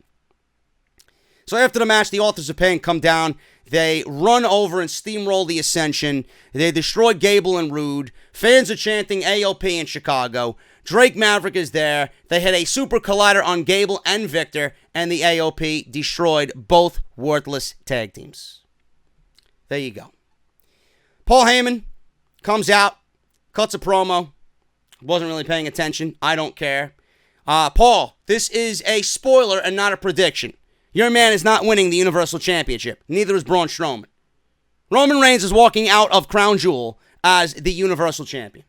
So after the match, the Authors of Pain come down. They run over and steamroll the Ascension. They destroy Gable and Roode. Fans are chanting AOP in Chicago. Drake Maverick is there. They hit a super collider on Gable and Victor, and the AOP destroyed both worthless tag teams. There you go. Paul Heyman comes out, cuts a promo. Wasn't really paying attention. I don't care. Paul, this is a spoiler and not a prediction. Your man is not winning the Universal Championship. Neither is Braun Strowman. Roman Reigns is walking out of Crown Jewel as the Universal Champion.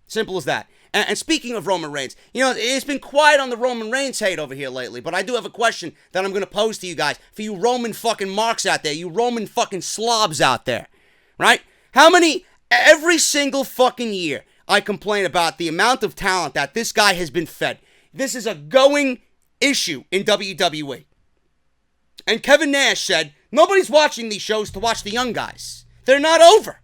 Simple as that. And speaking of Roman Reigns, you know, it's been quiet on the Roman Reigns hate over here lately, but I do have a question that I'm going to pose to you guys. For you Roman fucking marks out there, you Roman fucking slobs out there, right? Every single fucking year, I complain about the amount of talent that this guy has been fed. This is a going issue in WWE. And Kevin Nash said, nobody's watching these shows to watch the young guys. They're not over.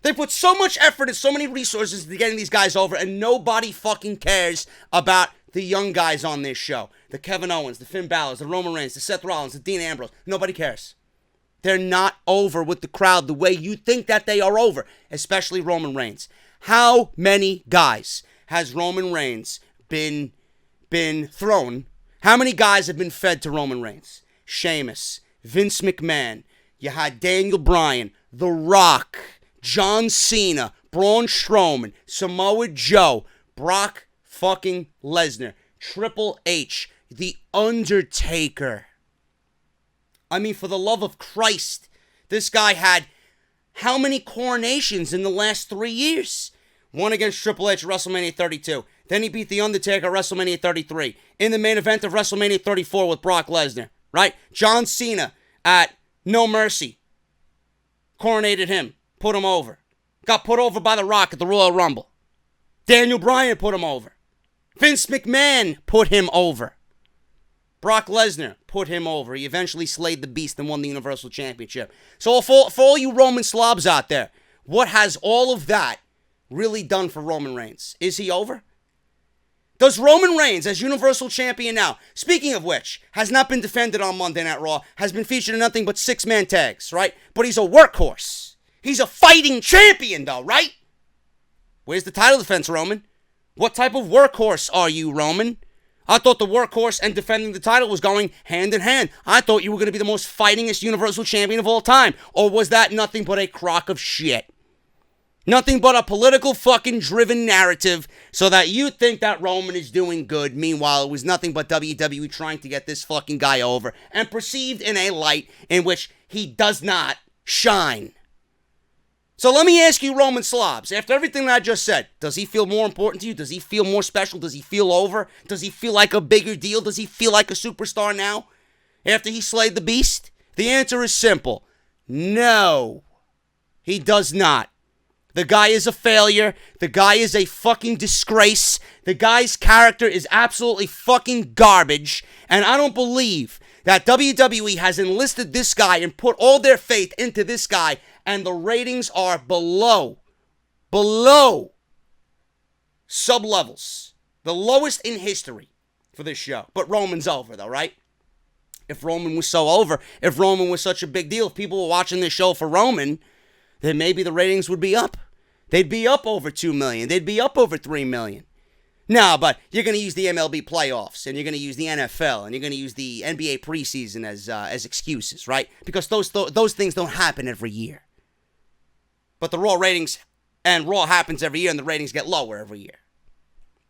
They put so much effort and so many resources into getting these guys over, and nobody fucking cares about the young guys on this show. The Kevin Owens, the Finn Balor, the Roman Reigns, the Seth Rollins, the Dean Ambrose. Nobody cares. They're not over with the crowd the way you think that they are over, especially Roman Reigns. How many guys has Roman Reigns been thrown? How many guys have been fed to Roman Reigns? Sheamus, Vince McMahon, you had Daniel Bryan, The Rock, John Cena, Braun Strowman, Samoa Joe, Brock fucking Lesnar, Triple H, The Undertaker. I mean, for the love of Christ, this guy had how many coronations in the last 3 years? One against Triple H at WrestleMania 32. Then he beat The Undertaker at WrestleMania 33. In the main event of WrestleMania 34 with Brock Lesnar, right? John Cena at No Mercy coronated him. Put him over. Got put over by The Rock at the Royal Rumble. Daniel Bryan put him over. Vince McMahon put him over. Brock Lesnar put him over. He eventually slayed the beast and won the Universal Championship. So for all you Roman slobs out there, what has all of that really done for Roman Reigns? Is he over? Does Roman Reigns, as Universal Champion now, speaking of which, has not been defended on Monday Night Raw, has been featured in nothing but 6-man tags, right? But he's a workhorse. He's a fighting champion, though, right? Where's the title defense, Roman? What type of workhorse are you, Roman? I thought the workhorse and defending the title was going hand in hand. I thought you were going to be the most fightingest Universal Champion of all time. Or was that nothing but a crock of shit? Nothing but a political fucking driven narrative so that you think that Roman is doing good. Meanwhile, it was nothing but WWE trying to get this fucking guy over and perceived in a light in which he does not shine. So let me ask you, Roman slobs, after everything that I just said, does he feel more important to you? Does he feel more special? Does he feel over? Does he feel like a bigger deal? Does he feel like a superstar now after he slayed the beast? The answer is simple. No, he does not. The guy is a failure. The guy is a fucking disgrace. The guy's character is absolutely fucking garbage. And I don't believe that WWE has enlisted this guy and put all their faith into this guy, and the ratings are below sub-levels. The lowest in history for this show. But Roman's over, though, right? If Roman was so over, if Roman was such a big deal, if people were watching this show for Roman, then maybe the ratings would be up. They'd be up over 2 million. They'd be up over 3 million. No, but you're going to use the MLB playoffs, and you're going to use the NFL, and you're going to use the NBA preseason as excuses, right? Because those things don't happen every year. But the Raw ratings, and Raw happens every year, and the ratings get lower every year.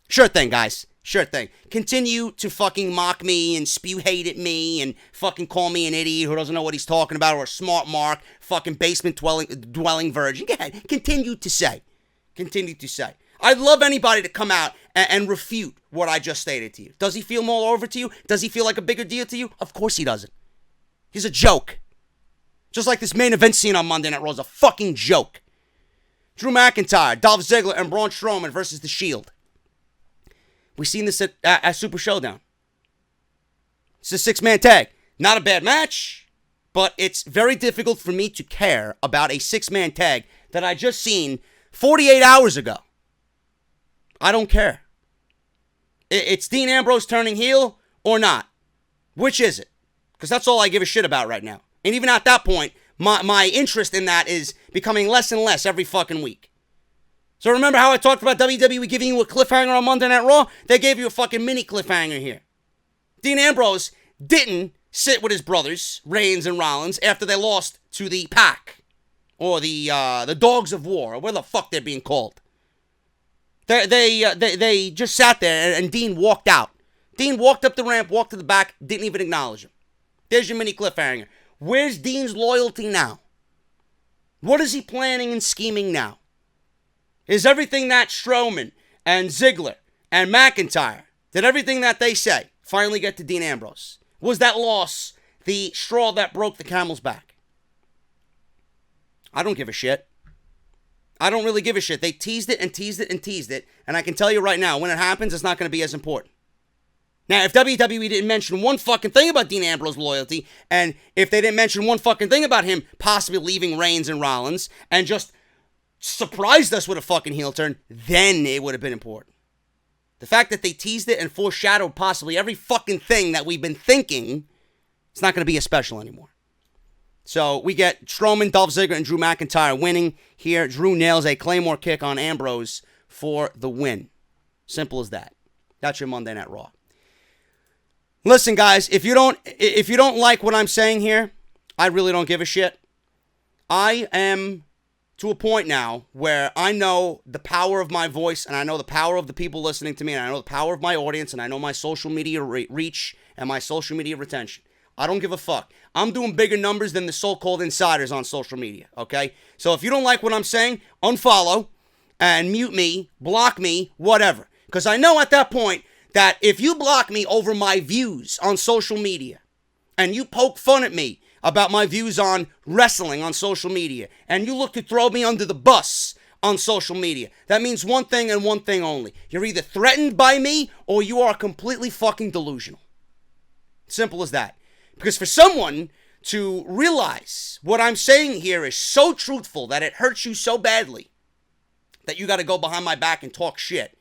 Sure thing, guys. Sure thing. Continue to fucking mock me and spew hate at me and fucking call me an idiot who doesn't know what he's talking about, or a smart mark, fucking basement dwelling virgin. Go ahead. Continue to say. I'd love anybody to come out and refute what I just stated to you. Does he feel more over to you? Does he feel like a bigger deal to you? Of course he doesn't. He's a joke. Just like this main event scene on Monday Night Raw is a fucking joke. Drew McIntyre, Dolph Ziggler, and Braun Strowman versus The Shield. We've seen this at Super Showdown. It's a 6-man tag. Not a bad match, but it's very difficult for me to care about a 6-man tag that I just seen 48 hours ago. I don't care. It's Dean Ambrose turning heel or not. Which is it? Because that's all I give a shit about right now. And even at that point, my interest in that is becoming less and less every fucking week. So remember how I talked about WWE giving you a cliffhanger on Monday Night Raw? They gave you a fucking mini cliffhanger here. Dean Ambrose didn't sit with his brothers, Reigns and Rollins, after they lost to the Pack. Or the Dogs of War, or whatever the fuck they're being called. They just sat there, and Dean walked out. Dean walked up the ramp, walked to the back, didn't even acknowledge him. There's your mini cliffhanger. Where's Dean's loyalty now? What is he planning and scheming now? Is everything that Strowman and Ziggler and McIntyre, did everything that they say finally get to Dean Ambrose? Was that loss the straw that broke the camel's back? I don't give a shit. I don't really give a shit. They teased it and teased it and teased it, and I can tell you right now, when it happens, it's not going to be as important. Now, if WWE didn't mention one fucking thing about Dean Ambrose's loyalty, and if they didn't mention one fucking thing about him possibly leaving Reigns and Rollins, and just surprised us with a fucking heel turn, then it would have been important. The fact that they teased it and foreshadowed possibly every fucking thing that we've been thinking, it's not going to be as special anymore. So we get Strowman, Dolph Ziggler, and Drew McIntyre winning here. Drew nails a Claymore kick on Ambrose for the win. Simple as that. That's your Monday Night Raw. Listen, guys, if you don't like what I'm saying here, I really don't give a shit. I am to a point now where I know the power of my voice, and I know the power of the people listening to me, and I know the power of my audience, and I know my social media reach and my social media retention. I don't give a fuck. I'm doing bigger numbers than the so-called insiders on social media, okay? So if you don't like what I'm saying, unfollow and mute me, block me, whatever. Because I know at that point that if you block me over my views on social media and you poke fun at me about my views on wrestling on social media, and you look to throw me under the bus on social media, that means one thing and one thing only. You're either threatened by me or you are completely fucking delusional. Simple as that. Because for someone to realize what I'm saying here is so truthful that it hurts you so badly that you got to go behind my back and talk shit,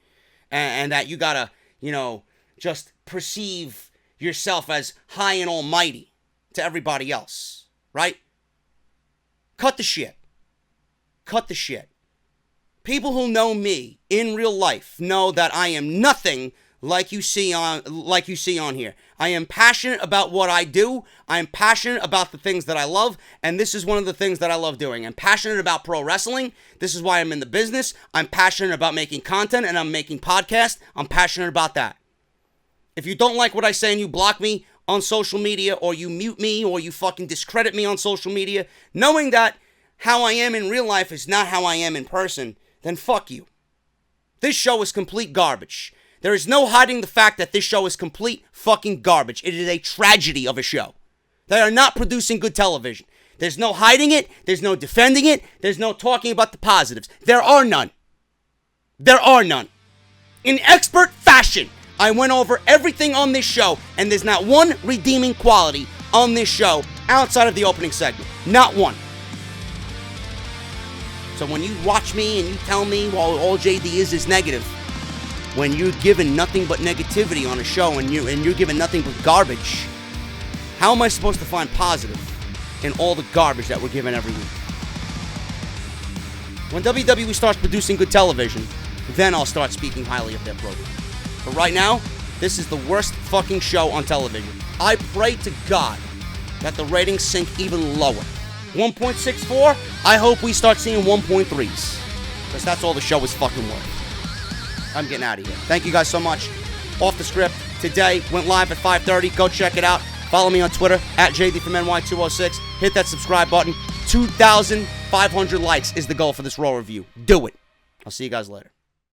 and that you got to, just perceive yourself as high and almighty to everybody else, right? Cut the shit. Cut the shit. People who know me in real life know that I am nothing like you see on here. I am passionate about what I do. I'm passionate about the things that I love, and this is one of the things that I love doing. I'm passionate about pro wrestling. This is why I'm in the business. I'm passionate about making content, and I'm making podcasts. I'm passionate about that. If you don't like what I say and you block me on social media, or you mute me, or you fucking discredit me on social media, knowing that how I am in real life is not how I am in person, then fuck you. This show is complete garbage. There is no hiding the fact that this show is complete fucking garbage. It is a tragedy of a show. They are not producing good television. There's no hiding it. There's no defending it. There's no talking about the positives. There are none. There are none. In expert fashion, I went over everything on this show, and there's not one redeeming quality on this show outside of the opening segment. Not one. So when you watch me and you tell me, well, all JD is negative, when you're given nothing but negativity on a show and you're given nothing but garbage, how am I supposed to find positive in all the garbage that we're given every week? When WWE starts producing good television, then I'll start speaking highly of their program. But right now, this is the worst fucking show on television. I pray to God that the ratings sink even lower. 1.64, I hope we start seeing 1.3s. Because that's all the show is fucking worth. I'm getting out of here. Thank you guys so much. Off the Script today went live at 5:30. Go check it out. Follow me on Twitter at JD from NY206. Hit that subscribe button. 2,500 likes is the goal for this Raw review. Do it. I'll see you guys later.